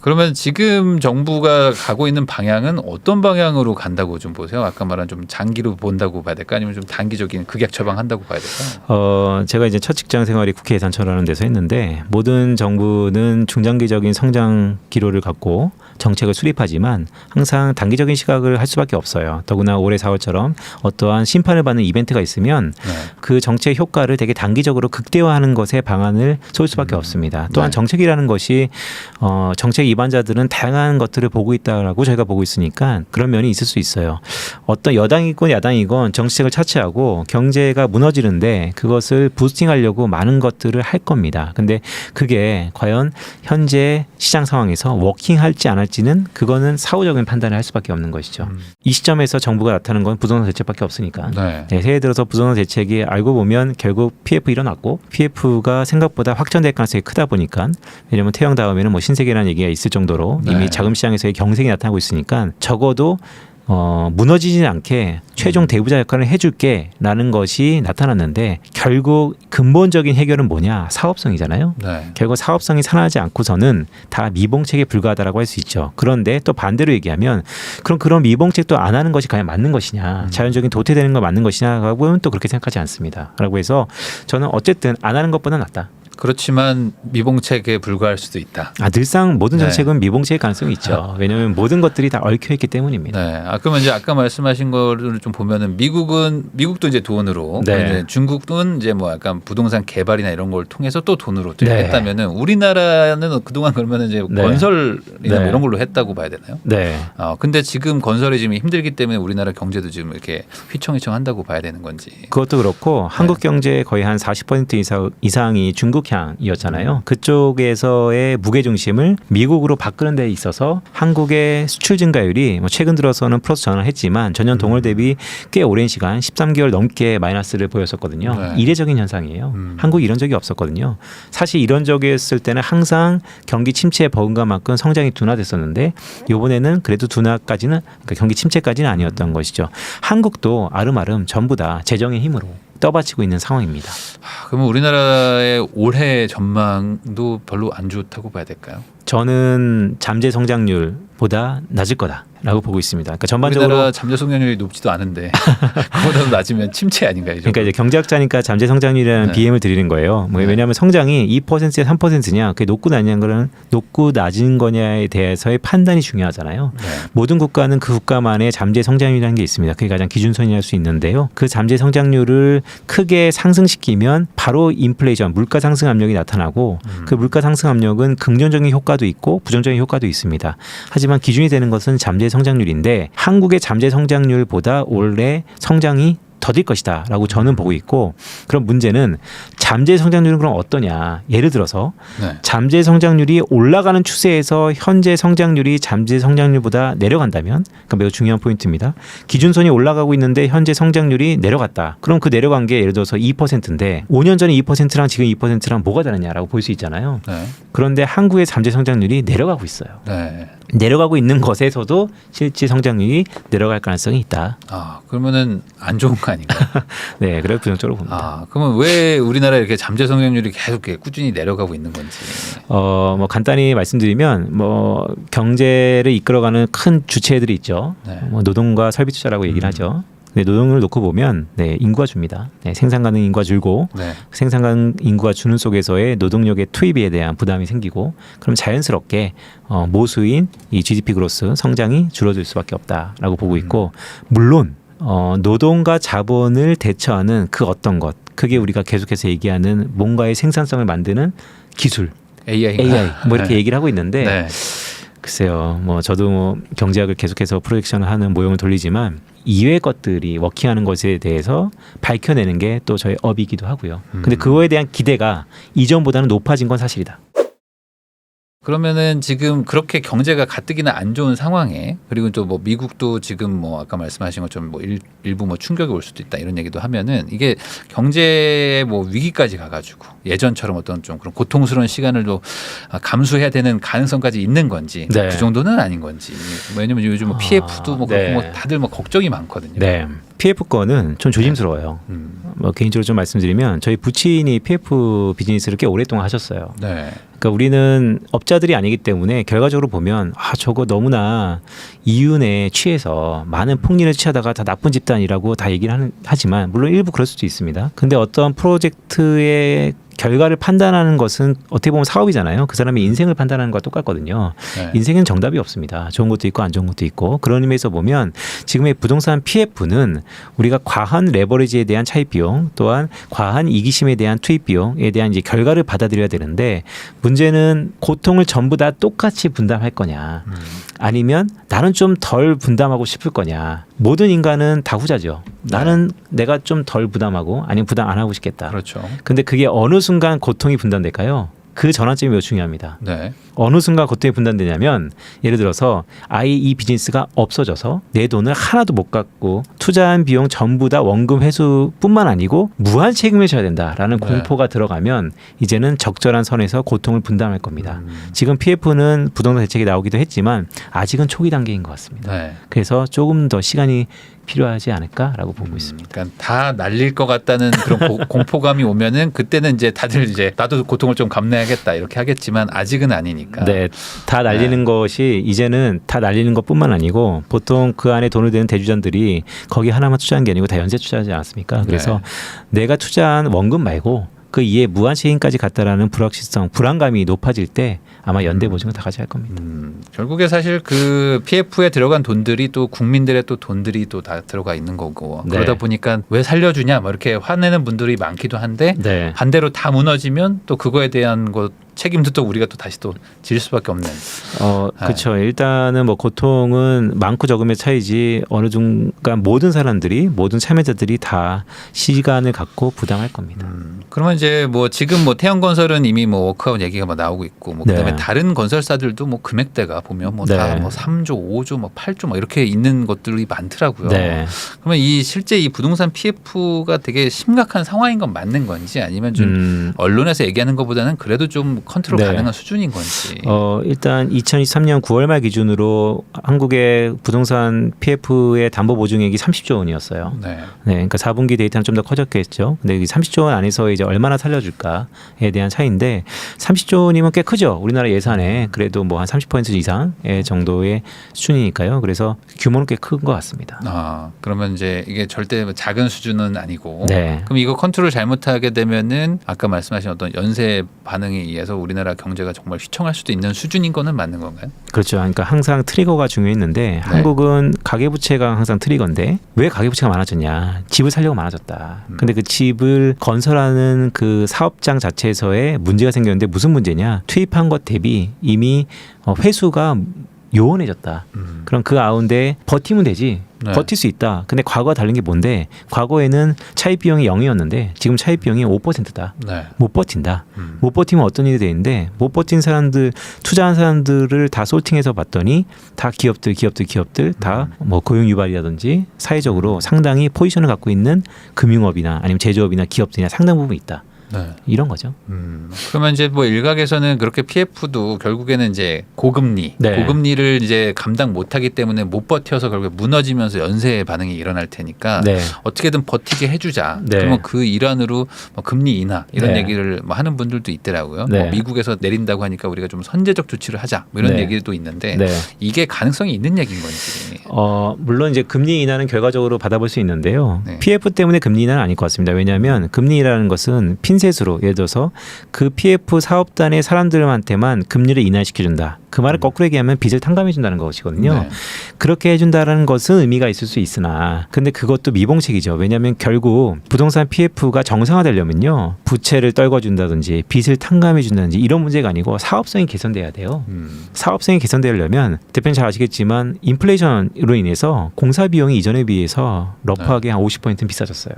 그러면 지금 정부가 가고 있는 방향은 어떤 방향으로 간다고 좀 보세요? 아까 말한 좀 장기로 본다고 봐야 될까? 아니면 좀 단기적인 극약 처방한다고 봐야 될까? 제가 이제 첫 직장 생활이 국회 예산처라는 데서 했는데 모든 정부는 중장기적인 성장 기로를 갖고 정책을 수립하지만 항상 단기적인 시각을 할 수밖에 없어요. 더구나 올해 4월처럼 어떠한 심판을 받는 이벤트가 있으면 그 정책 효과를 되게 단기적으로 극대화하는 것에 방안을 쏠 수밖에 없습니다. 또한 정책이라는 것이 정책 입안자들은 다양한 것들을 보고 있다라고 저희가 보고 있으니까 그런 면이 있을 수 있어요. 어떤 여당이건 야당이건 정책을 차치하고 경제가 무너지는데 그것을 부스팅하려고 많은 것들을 할 겁니다. 근데 그게 과연 현재 시장 상황에서 워킹할지 안 할지는 그거는 사후적인 판단을 할 수밖에 없는 것이죠. 이 시점에서 정부가 나타나는 건 부동산 대책밖에 없으니까. 네, 새해 들어서 부동산 대책이 알고 보면 결국 PF 일어났고 PF가 생각보다 확전될 가능성이 크다 보니까 왜냐하면 태형 다음에는 뭐 신세계라는 얘기가 있을 정도로 이미 자금 시장에서의 경색이 나타나고 있으니까 적어도 무너지지 않게 최종 대부자 역할을 해줄게라는 것이 나타났는데 결국 근본적인 해결은 뭐냐? 사업성이잖아요. 결국 사업성이 살아나지 않고서는 다 미봉책에 불과하다라고 할 수 있죠. 그런데 또 반대로 얘기하면 그럼 그런 미봉책도 안 하는 것이 과연 맞는 것이냐? 자연적인 도태되는 거 맞는 것이냐라고는 또 그렇게 생각하지 않습니다. 라고 해서 저는 어쨌든 안 하는 것보다 낫다. 그렇지만 미봉책에 불과할 수도 있다. 늘상 모든 정책은 미봉책일 가능성이 있죠. 왜냐하면 모든 것들이 다 얽혀 있기 때문입니다. 네. 그러면 이제 아까 말씀하신 거를 좀 보면은 미국도 이제 돈으로, 이제 중국은 이제 뭐 약간 부동산 개발이나 이런 걸 통해서 또 돈으로 했다면은 우리나라는 그동안 그러면은 이제 건설이나 뭐 이런 걸로 했다고 봐야 되나요? 네. 근데 지금 건설이 지금 힘들기 때문에 우리나라 경제도 지금 이렇게 휘청휘청한다고 봐야 되는 건지. 그것도 그렇고 한국 경제의 거의 한 40% 이상이 중국 향이었잖아요. 그쪽에서의 무게 중심을 미국으로 바꾸는 데 있어서 한국의 수출 증가율이 뭐 최근 들어서는 플러스 전환했지만 전년 동월 대비 꽤 오랜 시간 13개월 넘게 마이너스를 보였었거든요. 이례적인 현상이에요. 한국이 이런 적이 없었거든요. 사실 이런 적이었을 때는 항상 경기 침체에 버금가 만큼 성장이 둔화됐었는데 이번에는 그래도 둔화까지는 그러니까 경기 침체까지는 아니었던 것이죠. 한국도 아름아름 전부 다 재정의 힘으로 떠받치고 있는 상황입니다. 그러면 우리나라의 올해 전망도 별로 안 좋다고 봐야 될까요? 저는 잠재 성장률보다 낮을 거다라고 보고 있습니다. 그러니까 전반적으로 우리나라 잠재 성장률이 높지도 않은데 그보다도 낮으면 침체 아닌가요? 그러니까 이제 경제학자니까 잠재 성장률이라는 BM을 드리는 거예요. 왜냐하면 성장이 2%에 3%냐, 그게 높고 낮은 거냐에 대해서의 판단이 중요하잖아요. 모든 국가는 그 국가만의 잠재 성장률이라는 게 있습니다. 그게 가장 기준선이 할 수 있는데요. 그 잠재 성장률을 크게 상승시키면 바로 인플레이션, 물가 상승 압력이 나타나고 그 물가 상승 압력은 긍정적인 효과도 있고 부정적인 효과도 있습니다. 하지만 기준이 되는 것은 잠재 성장률인데 한국의 잠재 성장률보다 올해 성장이 더딜 것이다 라고 저는 보고 있고, 그럼 문제는 잠재 성장률은 그럼 어떠냐. 예를 들어서 잠재 성장률이 올라가는 추세에서 현재 성장률이 잠재 성장률보다 내려간다면, 그러니까 매우 중요한 포인트입니다. 기준선이 올라가고 있는데 현재 성장률이 내려갔다. 그럼 그 내려간 게 예를 들어서 2%인데 5년 전에 2%랑 지금 2%랑 뭐가 다르냐라고 볼 수 있잖아요. 그런데 한국의 잠재 성장률이 내려가고 있어요. 내려가고 있는 것에서도 실질 성장률이 내려갈 가능성이 있다. 그러면은 안 좋은 거 아닌가요? 네, 그래 부정적으로 봅니다. 그러면 왜 우리나라 이렇게 잠재 성장률이 계속 꾸준히 내려가고 있는 건지? 뭐 간단히 말씀드리면 뭐 경제를 이끌어가는 큰 주체들이 있죠. 뭐 노동과 설비 투자라고 얘기를 하죠. 네, 노동을 놓고 보면 인구가 줍니다. 생산 가능 인구가 줄고 생산 가능 인구가 주는 속에서의 노동력의 투입에 대한 부담이 생기고, 그럼 자연스럽게 모수인 이 GDP 그로스 성장이 줄어들 수밖에 없다라고 보고 있고, 물론 노동과 자본을 대처하는 그 어떤 것, 그게 우리가 계속해서 얘기하는 뭔가의 생산성을 만드는 기술, AI 뭐 이렇게 얘기를 하고 있는데 글쎄요, 뭐 저도 뭐 경제학을 계속해서 프로젝션을 하는 모형을 돌리지만 이외의 것들이 워킹하는 것에 대해서 밝혀내는 게 또 저의 업이기도 하고요. 근데 그거에 대한 기대가 이전보다는 높아진 건 사실이다. 그러면은 지금 그렇게 경제가 가뜩이나 안 좋은 상황에 그리고 또 뭐 미국도 지금 뭐 아까 말씀하신 것처럼 뭐 일부 뭐 충격이 올 수도 있다 이런 얘기도 하면은 이게 경제 뭐 위기까지 가가지고 예전처럼 어떤 좀 그런 고통스러운 시간을 또 감수해야 되는 가능성까지 있는 건지 네. 그 정도는 아닌 건지 왜냐면 요즘 뭐 PF도 뭐, 네. 뭐 다들 뭐 걱정이 많거든요. 네. PF 건은 좀 조심스러워요. 뭐 개인적으로 좀 말씀드리면 저희 부친이 PF 비즈니스를 꽤 오랫동안 하셨어요. 네. 그러니까 우리는 업자들이 아니기 때문에 결과적으로 보면 저거 너무나 이윤에 취해서 많은 폭리를 취하다가 다 나쁜 집단이라고 다 얘기를 하지만 물론 일부 그럴 수도 있습니다. 근데 어떤 프로젝트의 결과를 판단하는 것은 어떻게 보면 사업이잖아요. 그 사람의 인생을 판단하는 것과 똑같거든요. 네. 인생은 정답이 없습니다. 좋은 것도 있고 안 좋은 것도 있고 그런 의미에서 보면 지금의 부동산 PF는 우리가 과한 레버리지에 대한 차입 비용 또한 과한 이기심에 대한 투입 비용에 대한 이제 결과를 받아들여야 되는데 문제는 고통을 전부 다 똑같이 분담할 거냐 아니면 나는 좀 덜 분담하고 싶을 거냐. 모든 인간은 다 후자죠. 나는 내가 좀 덜 부담하고 아니면 부담 안 하고 싶겠다. 그렇죠. 근데 그게 어느 순간 고통이 분담될까요? 그 전환점이 매우 중요합니다. 네. 어느 순간 고통이 분담되냐면 예를 들어서 아예 이 비즈니스가 없어져서 내 돈을 하나도 못 갖고 투자한 비용 전부 다 원금 회수뿐만 아니고 무한 책임을 져야 된다라는 네. 공포가 들어가면 이제는 적절한 선에서 고통을 분담할 겁니다. 지금 PF는 부동산 대책이 나오기도 했지만 아직은 초기 단계인 것 같습니다. 네. 그래서 조금 더 시간이 필요하지 않을까라고 보고 있습니다. 그러니까 다 날릴 것 같다는 그런 공포감이 오면은 그때는 이제 다들 이제 나도 고통을 좀 감내하겠다 이렇게 하겠지만 아직은 아니니까. 네, 다 날리는 것이 이제는 다 날리는 것뿐만 아니고 보통 그 안에 돈을 대는 대주주들이 거기 하나만 투자한 게 아니고 다 연쇄 투자하지 않았습니까? 그래서 내가 투자한 원금 말고 그 이에 무한 책임까지 갔다라는 불확실성, 불안감이 높아질 때 아마 연대 보증을 다 같이 할 겁니다. 결국에 사실 그 PF에 들어간 돈들이 또 국민들의 또 돈들이 또 다 들어가 있는 거고 네. 그러다 보니까 왜 살려주냐 뭐 이렇게 화내는 분들이 많기도 한데 네. 반대로 다 무너지면 또 그거에 대한 것 책임도 또 우리가 또 다시 또 질 수밖에 없는. 그렇죠. 일단은 뭐 고통은 많고 적음의 차이지 어느 순간 모든 사람들이 모든 참여자들이 다 시간을 갖고 부담할 겁니다. 그러면 이제 뭐 지금 뭐 태영건설은 이미 뭐 워크아웃 얘기가 막 나오고 있고 뭐 그다음에 네. 다른 건설사들도 뭐 금액대가 보면 뭐 다 네. 뭐 3조, 5조, 뭐 8조 막 이렇게 있는 것들이 많더라고요. 네. 그러면 이 실제 이 부동산 PF가 되게 심각한 상황인 건 맞는 건지 아니면 좀 언론에서 얘기하는 것보다는 그래도 좀 컨트롤 네. 가능한 수준인 건지. 일단 2023년 9월 말 기준으로 한국의 부동산 PF의 담보 보증액이 30조 원이었어요. 네. 네, 그러니까 4분기 데이터는 좀 더 커졌겠죠. 근데 이 30조 원 안에서 이제 얼마나 살려줄까에 대한 차이인데 30조 원이면 꽤 크죠. 우리나라 예산에 그래도 뭐 한 30% 이상의 정도의 수준이니까요. 그래서 규모는 꽤 큰 것 같습니다. 그러면 이제 이게 절대 작은 수준은 아니고. 네. 그럼 이거 컨트롤 잘못하게 되면은 아까 말씀하신 어떤 연쇄 반응에 의해서 우리나라 경제가 정말 휘청할 수도 있는 수준인 거는 맞는 건가요? 그렇죠. 그러니까 항상 트리거가 중요했는데 한국은 가계부채가 항상 트리거인데 왜 가계부채가 많아졌냐? 집을 살려고 많아졌다. 근데 그 집을 건설하는 그 사업장 자체에서의 문제가 생겼는데 무슨 문제냐? 투입한 것 대비 이미 회수가 요원해졌다. 그럼 그 가운데 버티면 되지. 네. 버틸 수 있다. 근데 과거와 다른 게 뭔데? 과거에는 차입 비용이 0이었는데 지금 차입 비용이 5%다. 네. 못 버틴다. 못 버티면 어떤 일이 되는데 못 버틴 사람들, 투자한 사람들을 다 소팅해서 봤더니 다 기업들 다 뭐 고용 유발이라든지 사회적으로 상당히 포지션을 갖고 있는 금융업이나 아니면 제조업이나 기업들이나 상당 부분 있다. 네. 이런 거죠. 그러면 이제 뭐 일각에서는 그렇게 PF도 결국에는 이제 고금리, 네. 고금리를 이제 감당 못하기 때문에 못 버텨서 결국에 무너지면서 연쇄 반응이 일어날 테니까 네. 어떻게든 버티게 해주자. 네. 그러면 그 일환으로 뭐 금리 인하 이런 네. 얘기를 뭐 하는 분들도 있더라고요. 네. 뭐 미국에서 내린다고 하니까 우리가 좀 선제적 조치를 하자 뭐 이런 네. 얘기도 있는데 네. 이게 가능성이 있는 얘기인 건지. 물론 이제 금리 인하는 결과적으로 받아볼 수 있는데요. 네. PF 때문에 금리 인하는 아닐 것 같습니다. 왜냐하면 금리 인하라는 것은 핀셋으로 예를 들어서 그 PF 사업단의 사람들한테만 금리를 인하시켜준다. 그 말을 거꾸로 얘기하면 빚을 탕감해준다는 것이거든요. 네. 그렇게 해준다라는 것은 의미가 있을 수 있으나 근데 그것도 미봉책이죠. 왜냐하면 결국 부동산 PF가 정상화되려면요. 부채를 떨궈준다든지 빚을 탕감해준다든지 이런 문제가 아니고 사업성이 개선돼야 돼요. 사업성이 개선되려면 대표님 잘 아시겠지만 인플레이션으로 인해서 공사 비용이 이전에 비해서 러프하게 한 50%는 비싸졌어요.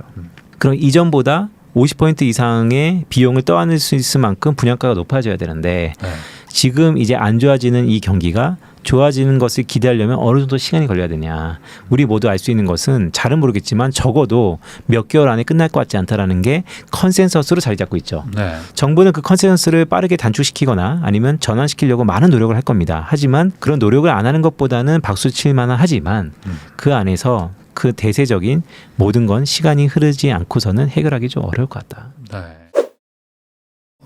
그럼 이전보다 50% 이상의 비용을 떠안을 수 있을 만큼 분양가가 높아져야 되는데 네. 지금 이제 안 좋아지는 이 경기가 좋아지는 것을 기대하려면 어느 정도 시간이 걸려야 되냐. 우리 모두 알 수 있는 것은 잘은 모르겠지만 적어도 몇 개월 안에 끝날 것 같지 않다라는 게 컨센서스로 자리 잡고 있죠. 네. 정부는 그 컨센서스를 빠르게 단축시키거나 아니면 전환시키려고 많은 노력을 할 겁니다. 하지만 그런 노력을 안 하는 것보다는 박수 칠 만은 하지만 그 안에서 그 대세적인 모든 건 시간이 흐르지 않고서는 해결하기 좀 어려울 것 같다. 네.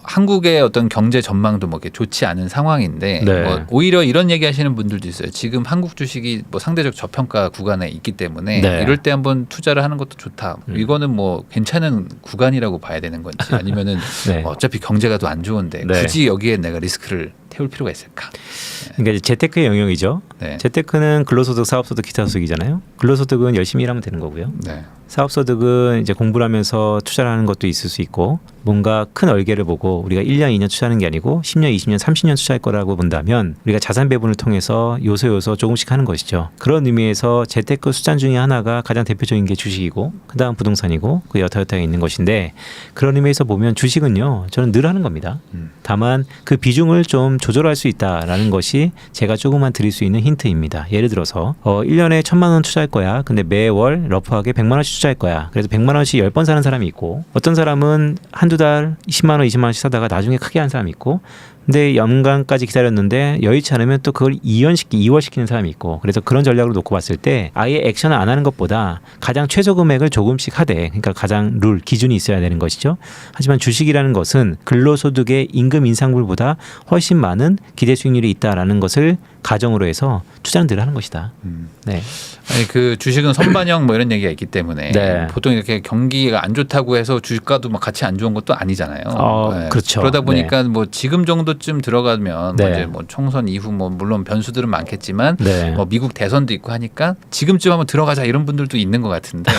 한국의 어떤 경제 전망도 뭐 이렇게 좋지 않은 상황인데 네. 뭐 오히려 이런 얘기하시는 분들도 있어요. 지금 한국 주식이 뭐 상대적 저평가 구간에 있기 때문에 네. 이럴 때 한번 투자를 하는 것도 좋다. 이거는 뭐 괜찮은 구간이라고 봐야 되는 건지 아니면은 네. 어차피 경제가 더 안 좋은데 네. 굳이 여기에 내가 리스크를 태울 필요가 있을까? 그러니까 이제 재테크의 영역이죠. 네. 재테크는 근로소득, 사업소득, 기타 소득이잖아요. 근로소득은 열심히 일하면 되는 거고요. 네. 사업소득은 이제 공부를 하면서 투자를 하는 것도 있을 수 있고 뭔가 큰 얼개를 보고 우리가 1년, 2년 투자하는 게 아니고 10년, 20년, 30년 투자할 거라고 본다면 우리가 자산 배분을 통해서 요소 조금씩 하는 것이죠. 그런 의미에서 재테크 수단 중에 하나가 가장 대표적인 게 주식이고 그다음 부동산이고 그 여타여타가 있는 것인데 그런 의미에서 보면 주식은요. 저는 늘 하는 겁니다. 다만 그 비중을 좀 조절할 수 있다라는 것이 제가 조금만 드릴 수 있는 힌트입니다. 예를 들어서 1년에 1,000만 원 투자할 거야. 근데 매월 러프하게 100만 원씩 투자할 거야. 그래서 100만 원씩 10번 사는 사람이 있고 어떤 사람은 한두 달 20만 원, 20만 원씩 사다가 나중에 크게 한 사람이 있고 근데 연간까지 기다렸는데 여의치 않으면 또 그걸 2월 시키는 사람이 있고 그래서 그런 전략으로 놓고 봤을 때 아예 액션을 안 하는 것보다 가장 최소 금액을 조금씩 하되 그러니까 가장 기준이 있어야 되는 것이죠. 하지만 주식이라는 것은 근로소득의 임금 인상률보다 훨씬 많은 기대 수익률이 있다라는 것을 가정으로 해서 투자는 늘 하는 것이다. 네. 아니 그 주식은 선반영 뭐 이런 얘기가 있기 때문에 네. 보통 이렇게 경기가 안 좋다고 해서 주가도 막 같이 안 좋은 것도 아니잖아요. 네. 그렇죠. 그러다 보니까 뭐 지금 정도쯤 들어가면 뭐 네. 이제 뭐 총선 이후 뭐 물론 변수들은 많겠지만 네. 뭐 미국 대선도 있고 하니까 지금쯤 한번 들어가자 이런 분들도 있는 것 같은데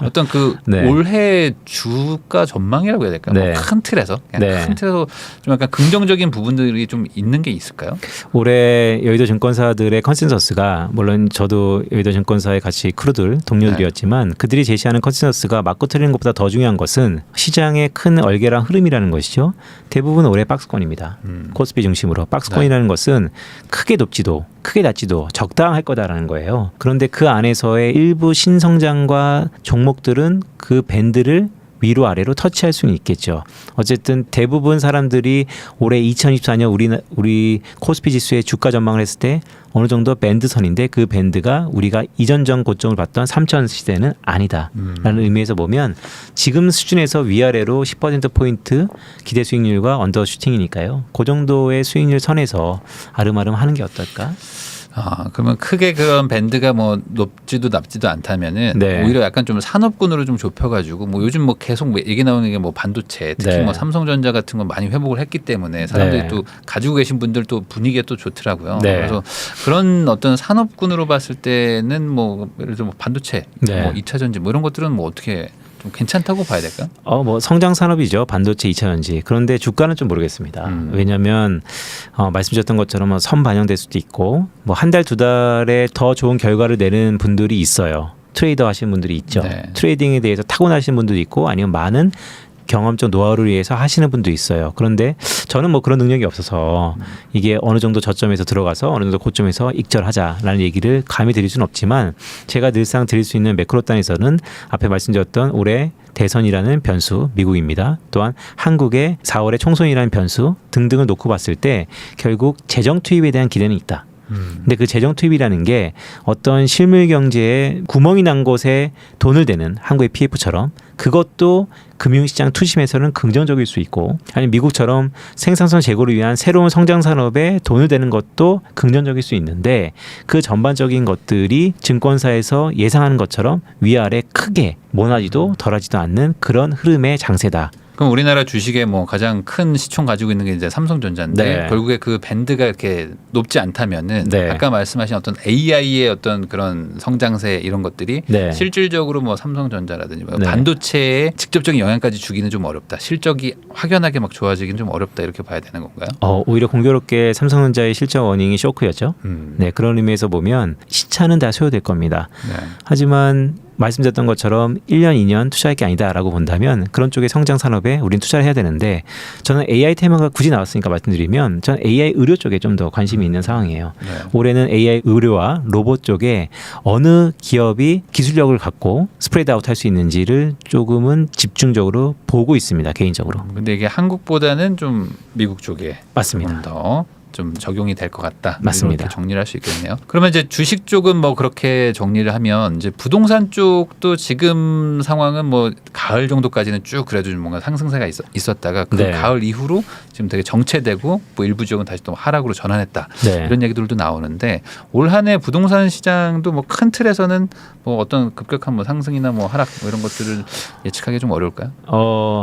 어떤 그 네. 올해 주가 전망이라고 해야 될까요? 네. 뭐 큰 틀에서 그냥 네. 큰 틀에서 좀 약간 긍정적인 부분들이 좀 있는 게 있을까요? 올해 여의도 증권사들의 컨센서스가 물론 저도 여의도 증권사의 같이 크루들 동료들이었지만 그들이 제시하는 컨센서스가 맞고 틀리는 것보다 더 중요한 것은 시장의 큰 얼개랑 흐름이라는 것이죠. 대부분 올해 박스권입니다. 코스피 중심으로 박스권이라는 것은 크게 높지도 크게 낮지도 적당할 거다라는 거예요. 그런데 그 안에서의 일부 신성장과 종목들은 그 밴드를 위로 아래로 터치할 수는 있겠죠. 어쨌든 대부분 사람들이 올해 2024년 우리 코스피 지수의 주가 전망을 했을 때 어느 정도 밴드선인데 그 밴드가 우리가 이전 고점을 봤던 3,000 시대는 아니다라는 의미에서 보면 지금 수준에서 위아래로 10%포인트 기대 수익률과 언더 슈팅이니까요. 그 정도의 수익률 선에서 아름아름 하는 게 어떨까? 그러면 크게 그런 밴드가 뭐 높지도 낮지도 않다면은 네. 오히려 약간 좀 산업군으로 좀 좁혀가지고 뭐 요즘 뭐 계속 뭐 얘기 나오는 게 뭐 반도체 특히 네. 뭐 삼성전자 같은 거 많이 회복을 했기 때문에 사람들이 네. 또 가지고 계신 분들 또 분위기가 또 좋더라고요. 네. 그래서 그런 어떤 산업군으로 봤을 때는 뭐 예를 들어 뭐 반도체, 네. 뭐 2차 전지 뭐 이런 것들은 뭐 어떻게 좀 괜찮다고 봐야 될까요? 뭐 성장 산업이죠. 반도체, 2차 전지. 그런데 주가는 좀 모르겠습니다. 왜냐하면 말씀드렸던 것처럼 뭐 선 반영될 수도 있고 뭐 한 달, 두 달에 더 좋은 결과를 내는 분들이 있어요. 트레이더 하시는 분들이 있죠. 네. 트레이딩에 대해서 타고나시는 분들도 있고 아니면 많은 경험적 노하우를 위해서 하시는 분도 있어요. 그런데 저는 뭐 그런 능력이 없어서 이게 어느 정도 저점에서 들어가서 어느 정도 고점에서 익절하자라는 얘기를 감히 드릴 수는 없지만 제가 늘상 드릴 수 있는 매크로 단에서는 앞에 말씀드렸던 올해 대선이라는 변수 미국입니다. 또한 한국의 4월에 총선이라는 변수 등등을 놓고 봤을 때 결국 재정 투입에 대한 기대는 있다. 근데 그 재정 투입이라는 게 어떤 실물 경제에 구멍이 난 곳에 돈을 대는 한국의 PF처럼 그것도 금융시장 투심에서는 긍정적일 수 있고 아니면 미국처럼 생산성 제고를 위한 새로운 성장 산업에 돈을 대는 것도 긍정적일 수 있는데 그 전반적인 것들이 증권사에서 예상하는 것처럼 위아래 크게 모나지도 덜하지도 않는 그런 흐름의 장세다. 그럼 우리나라 주식의 뭐 가장 큰 시총 가지고 있는 게 이제 삼성전자인데 네. 결국에 그 밴드가 이렇게 높지 않다면은 네. 아까 말씀하신 어떤 AI의 어떤 그런 성장세 이런 것들이 네. 실질적으로 뭐 삼성전자라든지 뭐 네. 반도체에 직접적인 영향까지 주기는 좀 어렵다. 실적이 확연하게 막 좋아지기는 좀 어렵다 이렇게 봐야 되는 건가요? 오히려 공교롭게 삼성전자의 실적 어닝이 쇼크였죠. 네, 그런 의미에서 보면 시차는 다 소요될 겁니다. 네. 하지만 말씀드렸던 것처럼 1년, 2년 투자할 게 아니다라고 본다면 그런 쪽의 성장 산업에 우린 투자를 해야 되는데 저는 AI 테마가 굳이 나왔으니까 말씀드리면 저는 AI 의료 쪽에 좀 더 관심이 있는 상황이에요. 네. 올해는 AI 의료와 로봇 쪽에 어느 기업이 기술력을 갖고 스프레드 아웃 할 수 있는지를 조금은 집중적으로 보고 있습니다. 개인적으로. 근데 이게 한국보다는 좀 미국 쪽에 맞습니다. 더 좀 적용이 될 것 같다. 맞습니다. 이렇게 정리를 할 수 있겠네요. 그러면 이제 주식 쪽은 뭐 그렇게 정리를 하면 이제 부동산 쪽도 지금 상황은 뭐 가을 정도까지는 쭉 그래도 좀 뭔가 상승세가 있었다가 그 네. 가을 이후로 지금 되게 정체되고 뭐 일부 지역은 다시 또 하락으로 전환했다. 네. 이런 얘기들도 나오는데 올 한 해 부동산 시장도 뭐 큰 틀에서는 뭐 어떤 급격한 뭐 상승이나 뭐 하락 뭐 이런 것들을 예측하기 좀 어려울까요?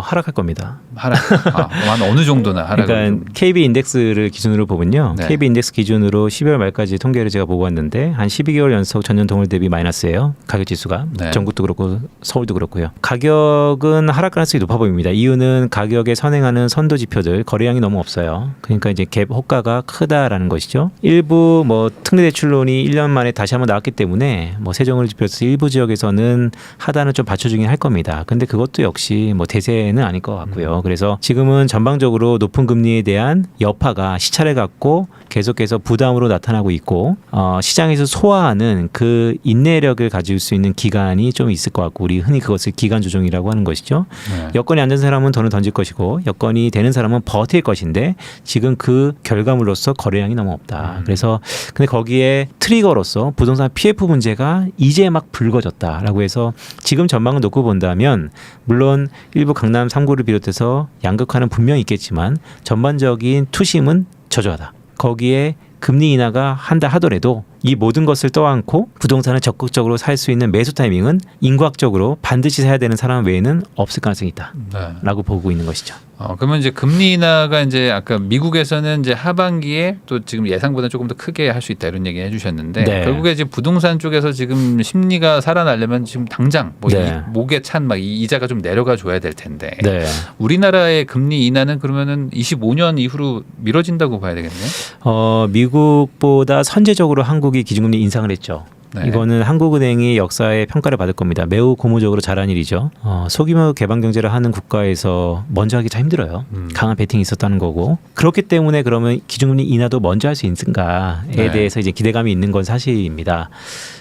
하락할 겁니다. 하락 한 어느 정도나 하락을 그러니까 KB 인덱스를 기준으로 보면요. 네. KB 인덱스 기준으로 12월 말까지 통계를 제가 보고 왔는데 한 12개월 연속 전년 동월 대비 마이너스예요. 가격 지수가. 네. 전국도 그렇고 서울도 그렇고요. 가격은 하락 가능성이 높아 보입니다. 이유는 가격에 선행하는 선도 지표들 거래량이 너무 없어요. 그러니까 이제 갭 호가가 크다라는 것이죠. 일부 뭐 특례 대출론이 1년 만에 다시 한번 나왔기 때문에 뭐 세정을 비롯해서 일부 지역에서는 하단을 좀 받쳐주긴 할 겁니다. 근데 그것도 역시 뭐 대세는 아닐 것 같고요. 그래서 지금은 전방적으로 높은 금리에 대한 여파가 시차를 갖고 계속해서 부담으로 나타나고 있고 시장에서 소화하는 그 인내력을 가질 수 있는 기간이 좀 있을 것 같고 우리 흔히 그것을 기간 조정이라고 하는 것이죠. 네. 여건이 안 된 사람은 돈을 던질 것이고 여건이 되는 사람은 버틸 것인데 지금 그 결과물로서 거래량이 너무 없다. 그래서 근데 거기에 트리거로서 부동산 PF 문제가 이제 막 불거졌다라고 해서 지금 전망을 놓고 본다면 물론 일부 강남 3구를 비롯해서 양극화는 분명히 있겠지만 전반적인 투심은 저조하다. 거기에 금리 인하가 한다 하더라도 이 모든 것을 떠안고 부동산을 적극적으로 살 수 있는 매수 타이밍은 인과학적으로 반드시 사야 되는 사람 외에는 없을 가능성이 있다라고 보고 있는 것이죠. 그러면 이제 금리 인하가 이제 아까 미국에서는 이제 하반기에 또 지금 예상보다 조금 더 크게 할 수 있다 이런 얘기 해주셨는데 네. 결국에 이제 부동산 쪽에서 지금 심리가 살아나려면 지금 당장 뭐 네. 목에 찬 막 이자가 좀 내려가 줘야 될 텐데 네. 우리나라의 금리 인하는 그러면은 25년 이후로 미뤄진다고 봐야 되겠네요. 미국보다 선제적으로 한국이 기준금리 인상을 했죠. 네. 이거는 한국은행이 역사의 평가를 받을 겁니다. 매우 고무적으로 잘한 일이죠. 소규모 개방 경제를 하는 국가에서 먼저 하기 참 힘들어요. 강한 베팅이 있었다는 거고 그렇기 때문에 그러면 기준금리 인하도 먼저 할 수 있는가에 네. 대해서 이제 기대감이 있는 건 사실입니다.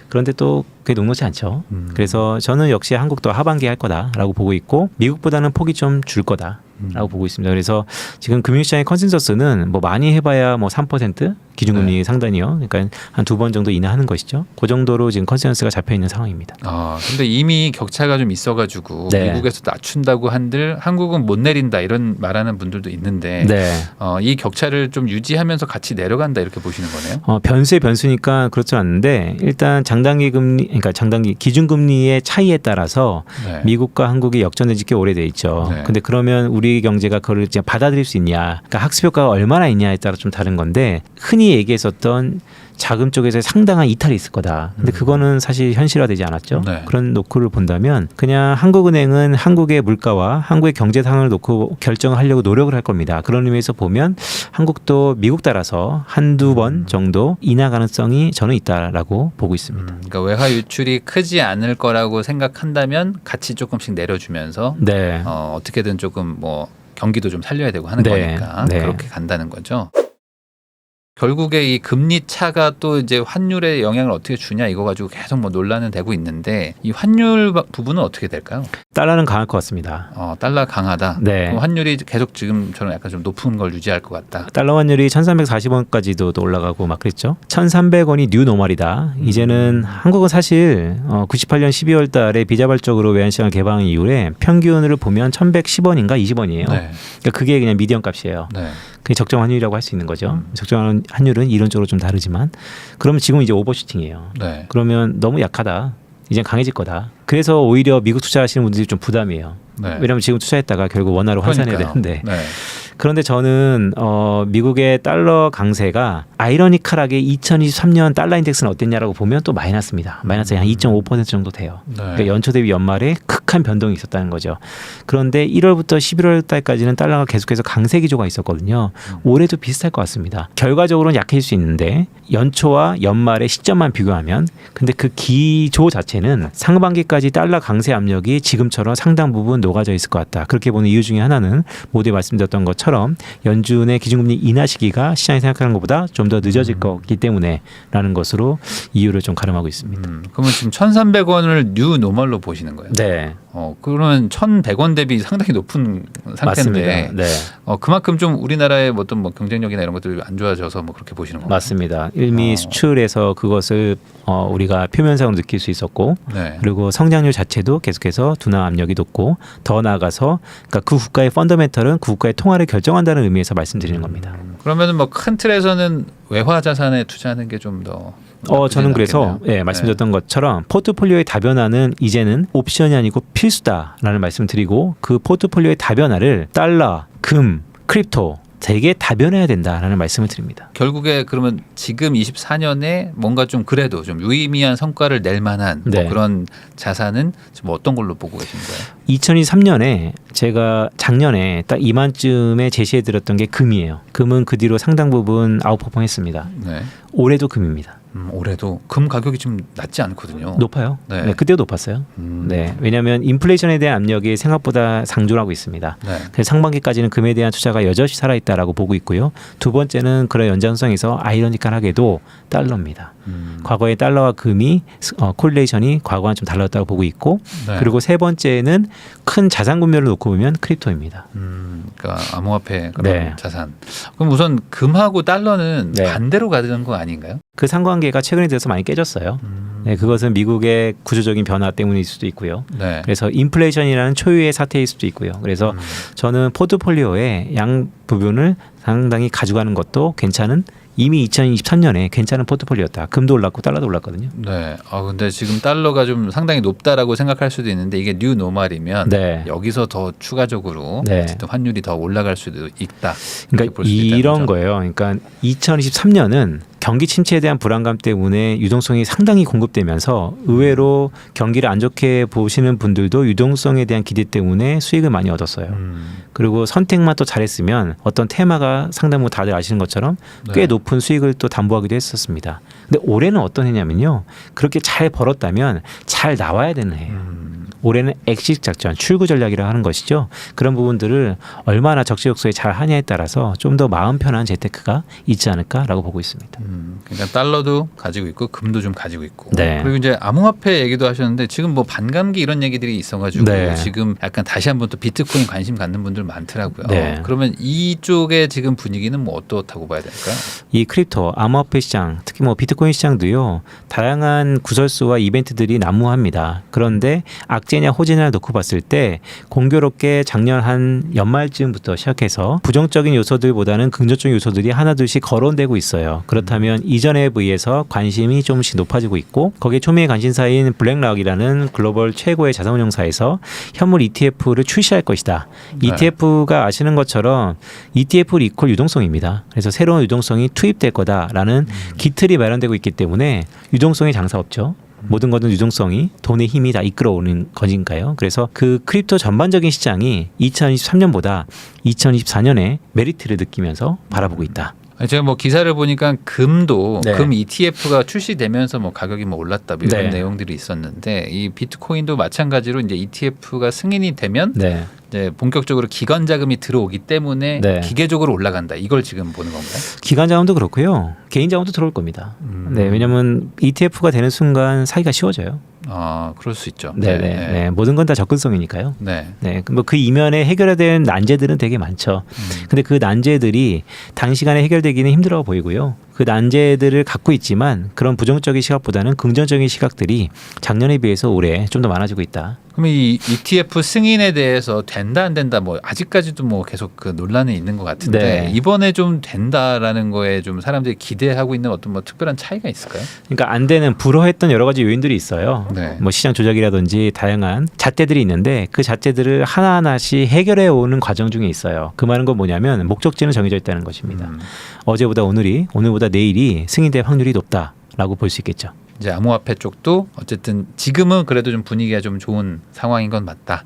그런데 또 그게 녹록지 않죠. 그래서 저는 역시 한국도 하반기에 할 거다라고 보고 있고 미국보다는 폭이 좀 줄 거다라고 보고 있습니다. 그래서 지금 금융시장의 컨센서스는 뭐 많이 해봐야 뭐 3% 기준금리 네. 상단이요. 그러니까 한 2번 정도 인하하는 것이죠. 그 정도로 지금 컨센서스가 잡혀 있는 상황입니다. 근데 이미 격차가 좀 있어가지고 네. 미국에서 낮춘다고 한들 한국은 못 내린다 이런 말하는 분들도 있는데 네. 이 격차를 좀 유지하면서 같이 내려간다 이렇게 보시는 거네요. 변수의 변수니까 그렇지 않은데 일단 장단기 금리, 그러니까 장단기 기준금리의 차이에 따라서 네. 미국과 한국이 역전된 지 꽤 오래돼 있죠. 네. 근데 그러면 우리 경제가 그걸 이제 받아들일 수 있냐, 그러니까 학습 효과가 얼마나 있냐에 따라 좀 다른 건데 흔히 얘기했었던 자금 쪽에서 상당한 이탈이 있을 거다. 근데 그거는 사실 현실화되지 않았죠. 네. 그런 노크를 본다면 그냥 한국은행은 한국의 물가와 한국의 경제 상황을 놓고 결정을 하려고 노력을 할 겁니다. 그런 의미에서 보면 한국도 미국 따라서 한두 번 정도 인하 가능성이 저는 있다라고 보고 있습니다. 그러니까 외화 유출이 크지 않을 거라고 생각한다면 같이 조금씩 내려주면서 네. 어떻게든 조금 뭐 경기도 좀 살려야 되고 하는 네. 거니까 네. 그렇게 간다는 거죠. 결국에 이 금리 차가 또 이제 환율에 영향을 어떻게 주냐 이거 가지고 계속 뭐 논란은 되고 있는데 이 환율 부분은 어떻게 될까요? 달러는 강할 것 같습니다. 달러 강하다. 네. 그럼 환율이 계속 지금처럼 약간 좀 높은 걸 유지할 것 같다. 달러 환율이 1340원까지도 올라가고 막 그랬죠. 1300원이 뉴 노멀이다. 이제는 한국은 사실 98년 12월 달에 비자발적으로 외환시장을 개방한 이후에 평균을 보면 1110원인가 20원이에요. 네. 그러니까 그게 그냥 미디언 값이에요. 네. 그게 적정 환율이라고 할 수 있는 거죠. 적정 환율은 이론적으로 좀 다르지만 그러면 지금 이제 오버슈팅이에요. 네. 그러면 너무 약하다. 이제 강해질 거다. 그래서 오히려 미국 투자하시는 분들이 좀 부담이에요. 네. 왜냐하면 지금 투자했다가 결국 원화로 환산해야 그러니까요. 되는데. 네. 그런데 저는 미국의 달러 강세가 아이러니컬하게 2023년 달러 인덱스는 어땠냐라고 보면 또 마이너스입니다. 마이너스 한 2.5% 정도 돼요. 네. 그러니까 연초 대비 연말에 격한 변동이 있었다는 거죠. 그런데 1월부터 11월 달까지는 달러가 계속해서 강세 기조가 있었거든요. 올해도 비슷할 것 같습니다. 결과적으로는 약해질 수 있는데 연초와 연말의 시점만 비교하면 근데 그 기조 자체는 상반기까지 달러 강세 압력이 지금처럼 상당 부분 녹아져 있을 것 같다. 그렇게 보는 이유 중에 하나는 모두에 말씀드렸던 것처럼 연준의 기준금리 인하 시기가 시장이 생각하는 것보다 좀 더 늦어질 거기 때문에 라는 것으로 이유를 좀 가름하고 있습니다. 그러면 지금 1,300원을 뉴 노멀로 보시는 거예요? 네. 그러면 1,100원 대비 상당히 높은 상태인데 맞습니다. 네. 그만큼 좀 우리나라의 어떤 뭐 경쟁력이나 이런 것들이 안 좋아져서 뭐 그렇게 보시는 건가요? 맞습니다. 이미 수출에서 그것을 우리가 표면상으로 느낄 수 있었고 네. 그리고 성장률 자체도 계속해서 둔화 압력이 높고 더 나아가서 그러니까 그 국가의 펀더멘털은 그 국가의 통화를 결정한다는 의미에서 말씀드리는 겁니다. 그러면은 뭐 큰 틀에서는 외화 자산에 투자하는 게 좀 더 저는 그래서 말씀드렸던 것처럼 포트폴리오의 다변화는 이제는 옵션이 아니고 필수다라는 말씀드리고 그 포트폴리오의 다변화를 달러, 금, 크립토 되게 다변해야 된다라는 말씀을 드립니다. 결국에 그러면 지금 24년에 뭔가 좀 그래도 좀 유의미한 성과를 낼 만한 네. 뭐 그런 자산은 지금 어떤 걸로 보고 계신 거예요? 2023년에 제가 작년에 딱 이만쯤에 제시해드렸던 게 금이에요. 금은 그 뒤로 상당 부분 아웃퍼폼했습니다. 네. 올해도 금입니다. 올해도 금 가격이 좀 낮지 않거든요. 높아요. 네. 네, 그때도 높았어요. 네, 왜냐하면 인플레이션에 대한 압력이 생각보다 상존하고 있습니다. 네. 그래서 상반기까지는 금에 대한 투자가 여전히 살아있다라고 보고 있고요. 두 번째는 그런 연장성에서 아이러니컬하게도 달러입니다. 과거의 달러와 금이 콜레이션이 과거와는 좀 달랐다고 보고 있고 네. 그리고 세 번째는 큰 자산 구매를 놓고 보면 크립토입니다. 그러니까 암호화폐 그런 네. 자산. 그럼 우선 금하고 달러는 네. 반대로 가는 거 아닌가요? 그 상관계가 최근에 들어서 많이 깨졌어요. 네, 그것은 미국의 구조적인 변화 때문일 수도 있고요. 네. 그래서 인플레이션이라는 초유의 사태일 수도 있고요. 그래서 저는 포트폴리오의 양 부분을 상당히 가져가는 것도 괜찮은 이미 2023년에 괜찮은 포트폴리오였다. 금도 올랐고 달러도 올랐거든요. 네. 근데 지금 달러가 좀 상당히 높다라고 생각할 수도 있는데 이게 뉴 노멀이면 네. 여기서 더 추가적으로 네. 어쨌든 환율이 더 올라갈 수도 있다. 그러니까 볼 수도 있다는 이런 거죠. 거예요. 그러니까 2023년은 경기 침체에 대한 불안감 때문에 유동성이 상당히 공급되면서 의외로 경기를 안 좋게 보시는 분들도 유동성에 대한 기대 때문에 수익을 많이 얻었어요. 그리고 선택만 또 잘했으면 어떤 테마가 상당 부분 다들 아시는 것처럼 꽤 네. 높은 수익을 또 담보하기도 했었습니다. 근데 올해는 어떤 해냐면요. 그렇게 잘 벌었다면 잘 나와야 되는 해예요. 올해는 엑식 작전, 출구 전략이라 하는 것이죠. 그런 부분들을 얼마나 적재적소에 잘 하냐에 따라서 좀 더 마음 편한 재테크가 있지 않을까라고 보고 있습니다. 그러니까 달러도 가지고 있고 금도 좀 가지고 있고 네. 그리고 이제 암호화폐 얘기도 하셨는데 지금 뭐 반감기 이런 얘기들이 있어가지고 네. 지금 약간 다시 한번 또 비트코인 관심 갖는 분들 많더라고요. 네. 그러면 이쪽의 지금 분위기는 뭐 어떻다고 봐야 될까요? 이 크립토, 암호화폐 시장, 특히 뭐 비트코인 시장도요. 다양한 구설수와 이벤트들이 난무합니다. 그런데 악재냐 호재냐를 놓고 봤을 때 공교롭게 작년 한 연말쯤부터 시작해서 부정적인 요소들보다는 긍정적인 요소들이 하나둘씩 거론되고 있어요. 그렇다면 이전에 비해서 관심이 조금씩 높아지고 있고 거기에 초미의 관심사인 블랙락이라는 글로벌 최고의 자산운용사에서 현물 ETF를 출시할 것이다. 네. ETF가 아시는 것처럼 ETF 이퀄 유동성입니다. 그래서 새로운 유동성이 투입될 거다라는 기틀이 마련되고 있기 때문에 유동성의 장사 없죠. 모든 것은 유동성이 돈의 힘이 다 이끌어오는 것인가요? 그래서 그 크립토 전반적인 시장이 2023년보다 2024년에 메리트를 느끼면서 바라보고 있다. 제가 뭐 기사를 보니까 금도 네. 금 ETF가 출시되면서 뭐 가격이 뭐 올랐다 뭐 이런 네. 내용들이 있었는데 이 비트코인도 마찬가지로 이제 ETF가 승인이 되면 네. 이제 본격적으로 기관 자금이 들어오기 때문에 네. 기계적으로 올라간다. 이걸 지금 보는 건가요? 기관 자금도 그렇고요. 개인 자금도 들어올 겁니다. 네, 왜냐하면 ETF가 되는 순간 사기가 쉬워져요. 그럴 수 있죠. 네, 네. 모든 건 다 접근성이니까요. 네. 네, 뭐 그 이면에 해결해야 되는 난제들은 되게 많죠. 근데 그 난제들이 단시간에 해결되기는 힘들어 보이고요. 그 난제들을 갖고 있지만 그런 부정적인 시각보다는 긍정적인 시각들이 작년에 비해서 올해 좀 더 많아지고 있다. 그럼 이 ETF 승인에 대해서 된다 안 된다 뭐 아직까지도 뭐 계속 그 논란이 있는 것 같은데 네. 이번에 좀 된다라는 거에 좀 사람들이 기대하고 있는 어떤 뭐 특별한 차이가 있을까요? 그러니까 안 되는 불허했던 여러 가지 요인들이 있어요. 네. 뭐 시장 조작이라든지 다양한 잣대들이 있는데 그 잣대들을 하나하나씩 해결해 오는 과정 중에 있어요. 그 말은 건 뭐냐면 목적지는 정해져 있다는 것입니다. 어제보다 오늘이 오늘보다 내일이 승인될 확률이 높다라고 볼 수 있겠죠. 이제 암호화폐 쪽도 어쨌든 지금은 그래도 좀 분위기가 좀 좋은 상황인 건 맞다.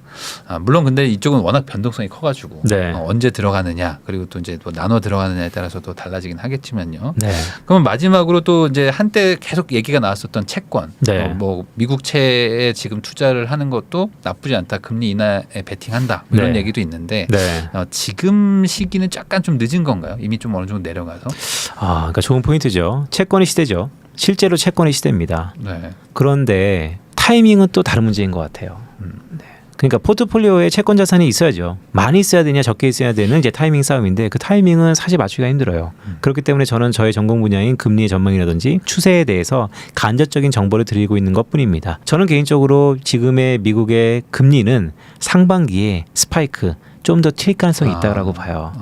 물론 근데 이쪽은 워낙 변동성이 커가지고 네. 언제 들어가느냐 그리고 또 이제 또 나눠 들어가느냐에 따라서도 달라지긴 하겠지만요. 네. 그러면 마지막으로 또 이제 한때 계속 얘기가 나왔었던 채권, 네. 뭐 미국채에 지금 투자를 하는 것도 나쁘지 않다. 금리 인하에 베팅한다. 뭐 이런 네. 얘기도 있는데 네. 지금 시기는 약간 좀 늦은 건가요? 이미 좀 어느 정도 내려가서? 그러니까 좋은 포인트죠. 채권의 시대죠. 실제로 채권의 시대입니다. 네. 그런데 타이밍은 또 다른 문제인 것 같아요. 네. 그러니까 포트폴리오에 채권 자산이 있어야죠. 많이 있어야 되냐 적게 있어야 되는 이제 타이밍 싸움인데 그 타이밍은 사실 맞추기가 힘들어요. 그렇기 때문에 저는 저의 전공 분야인 금리의 전망이라든지 추세에 대해서 간접적인 정보를 드리고 있는 것뿐입니다. 저는 개인적으로 지금의 미국의 금리는 상반기에 스파이크 좀 더 튈 가능성이 있다고 봐요.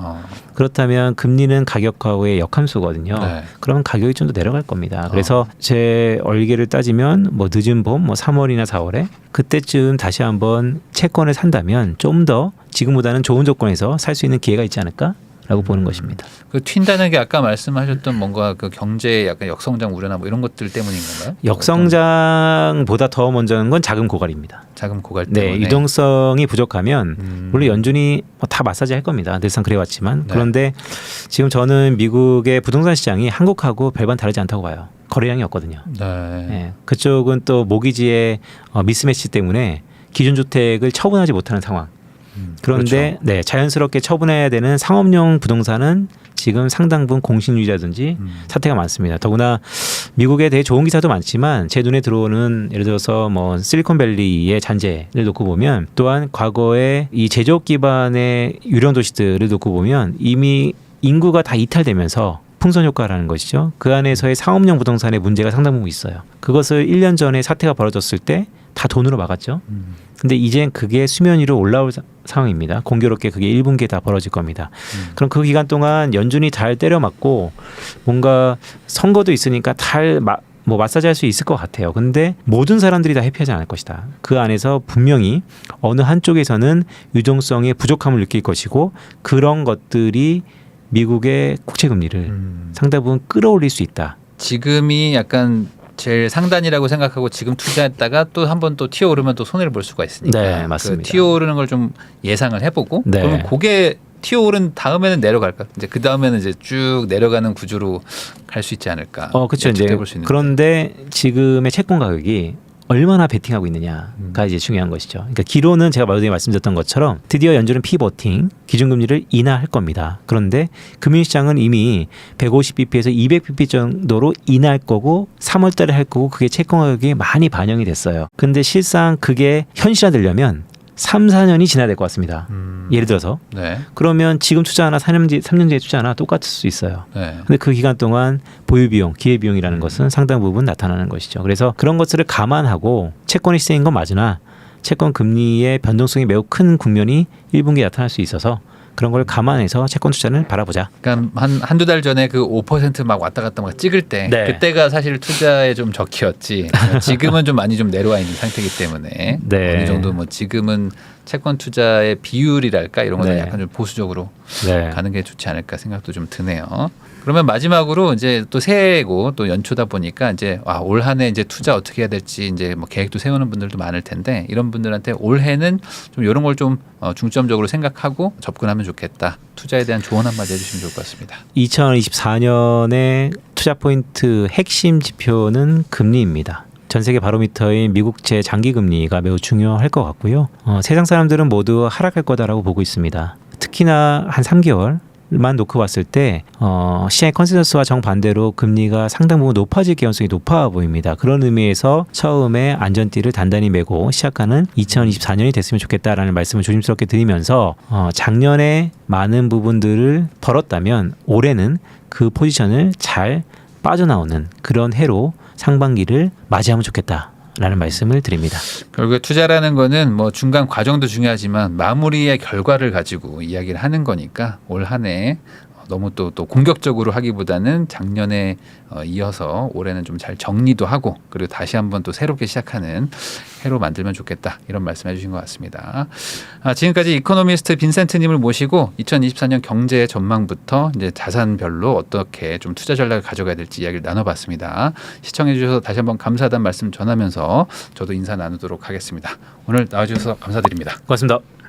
그렇다면 금리는 가격하고의 역함수거든요. 네. 그러면 가격이 좀 더 내려갈 겁니다. 그래서 제 얼개를 따지면 뭐 늦은 봄, 뭐 3월이나 4월에 그때쯤 다시 한번 채권을 산다면 좀 더 지금보다는 좋은 조건에서 살 수 있는 기회가 있지 않을까라고 보는 것입니다. 그 튄다는 게 아까 말씀하셨던 뭔가 그 경제의 약간 역성장 우려나 뭐 이런 것들 때문인 건가요? 역성장보다 더 먼저는 건 자금 고갈입니다. 자금 고갈 때문에. 네, 유동성이 부족하면 물론 연준이 다 마사지 할 겁니다. 늘상 그래왔지만 네. 그런데 지금 저는 미국의 부동산 시장이 한국하고 별반 다르지 않다고 봐요. 거래량이 없거든요. 네. 네, 그쪽은 또 모기지의 미스매치 때문에 기존 주택을 처분하지 못하는 상황. 그런데 그렇죠. 네, 자연스럽게 처분해야 되는 상업용 부동산은 지금 상당 부분 공실률이라든지 사태가 많습니다. 더구나 미국에 대해 좋은 기사도 많지만 제 눈에 들어오는 예를 들어서 뭐 실리콘밸리의 잔재를 놓고 보면 또한 과거에 이 제조업 기반의 유령 도시들을 놓고 보면 이미 인구가 다 이탈되면서 풍선 효과라는 것이죠. 그 안에서의 상업용 부동산의 문제가 상당 부분 있어요. 그것을 1년 전에 사태가 벌어졌을 때 다 돈으로 막았죠. 근데 이젠 그게 수면 위로 올라올 상황입니다. 공교롭게 그게 1분기에 다 벌어질 겁니다. 그럼 그 기간 동안 연준이 잘 때려 맞고 뭔가 선거도 있으니까 뭐 마사지 할 수 있을 것 같아요. 근데 모든 사람들이 다 해피하지 않을 것이다. 그 안에서 분명히 어느 한쪽에서는 유동성의 부족함을 느낄 것이고 그런 것들이 미국의 국채 금리를 상당 부분 끌어올릴 수 있다. 지금이 약간 제일 상단이라고 생각하고 지금 투자했다가 또 한 번 또 튀어오르면 또 손해를 볼 수가 있으니까. 네, 맞습니다. 그 튀어오르는 걸 좀 예상을 해보고 네. 그러면 그게 튀어오른 다음에는 내려갈까? 이제 그 다음에는 이제 쭉 내려가는 구조로 갈 수 있지 않을까? 그렇죠. 이제 예측해볼 수 있는데. 그런데 지금의 채권 가격이 얼마나 베팅하고 있느냐가 이제 중요한 것이죠. 그러니까 기로는 제가 어제 말씀드렸던 것처럼 드디어 연준은 피보팅 기준금리를 인하할 겁니다. 그런데 금융시장은 이미 150bp에서 200bp 정도로 인하할 거고 3월달에 할 거고 그게 채권 가격에 많이 반영이 됐어요. 근데 실상 그게 현실화되려면 3, 4년이 지나야 될 것 같습니다. 예를 들어서 네. 그러면 지금 투자하나 3년 뒤에 투자하나 똑같을 수 있어요. 네. 근데 그 기간 동안 보유비용, 기회비용이라는 것은 상당 부분 나타나는 것이죠. 그래서 그런 것들을 감안하고 채권이 시세인 건 맞으나 채권 금리의 변동성이 매우 큰 국면이 1분기에 나타날 수 있어서 그런 걸 감안해서 채권 투자는 바라보자. 그러니까 한두 달 전에 그 5% 왔다 갔다 막 찍을 때 네. 그때가 사실 투자에 좀 적기였지. 지금은 좀 많이 좀 내려와 있는 상태이기 때문에 네. 어느 정도 뭐 지금은 채권 투자의 비율이랄까 이런 거는 네. 약간 좀 보수적으로 네. 가는 게 좋지 않을까 생각도 좀 드네요. 그러면 마지막으로 이제 또 새해고 또 연초다 보니까 이제 올 한해 이제 투자 어떻게 해야 될지 이제 뭐 계획도 세우는 분들도 많을 텐데 이런 분들한테 올해는 좀 이런 걸 좀 중점적으로 생각하고 접근하면 좋겠다. 투자에 대한 조언 한마디 해주시면 좋을 것 같습니다. 2024년의 투자 포인트 핵심 지표는 금리입니다. 전 세계 바로미터인 미국채 장기 금리가 매우 중요할 것 같고요. 세상 사람들은 모두 하락할 거다라고 보고 있습니다. 특히나 한 3개월만 놓고 봤을 때 시장의 컨센서스와 정반대로 금리가 상당 부분 높아질 가능성이 높아 보입니다. 그런 의미에서 처음에 안전띠를 단단히 메고 시작하는 2024년이 됐으면 좋겠다라는 말씀을 조심스럽게 드리면서 작년에 많은 부분들을 벌었다면 올해는 그 포지션을 잘 빠져나오는 그런 해로 상반기를 맞이하면 좋겠다라는 말씀을 드립니다. 결국에 투자라는 거는 뭐 중간 과정도 중요하지만 마무리의 결과를 가지고 이야기를 하는 거니까 올 한 해 너무 또 공격적으로 하기보다는 작년에 이어서 올해는 좀 잘 정리도 하고 그리고 다시 한번 또 새롭게 시작하는 해로 만들면 좋겠다 이런 말씀해 주신 것 같습니다. 지금까지 이코노미스트 빈센트님을 모시고 2024년 경제 전망부터 이제 자산별로 어떻게 좀 투자 전략을 가져가야 될지 이야기를 나눠봤습니다. 시청해 주셔서 다시 한번 감사하다는 말씀 전하면서 저도 인사 나누도록 하겠습니다. 오늘 나와주셔서 감사드립니다. 고맙습니다.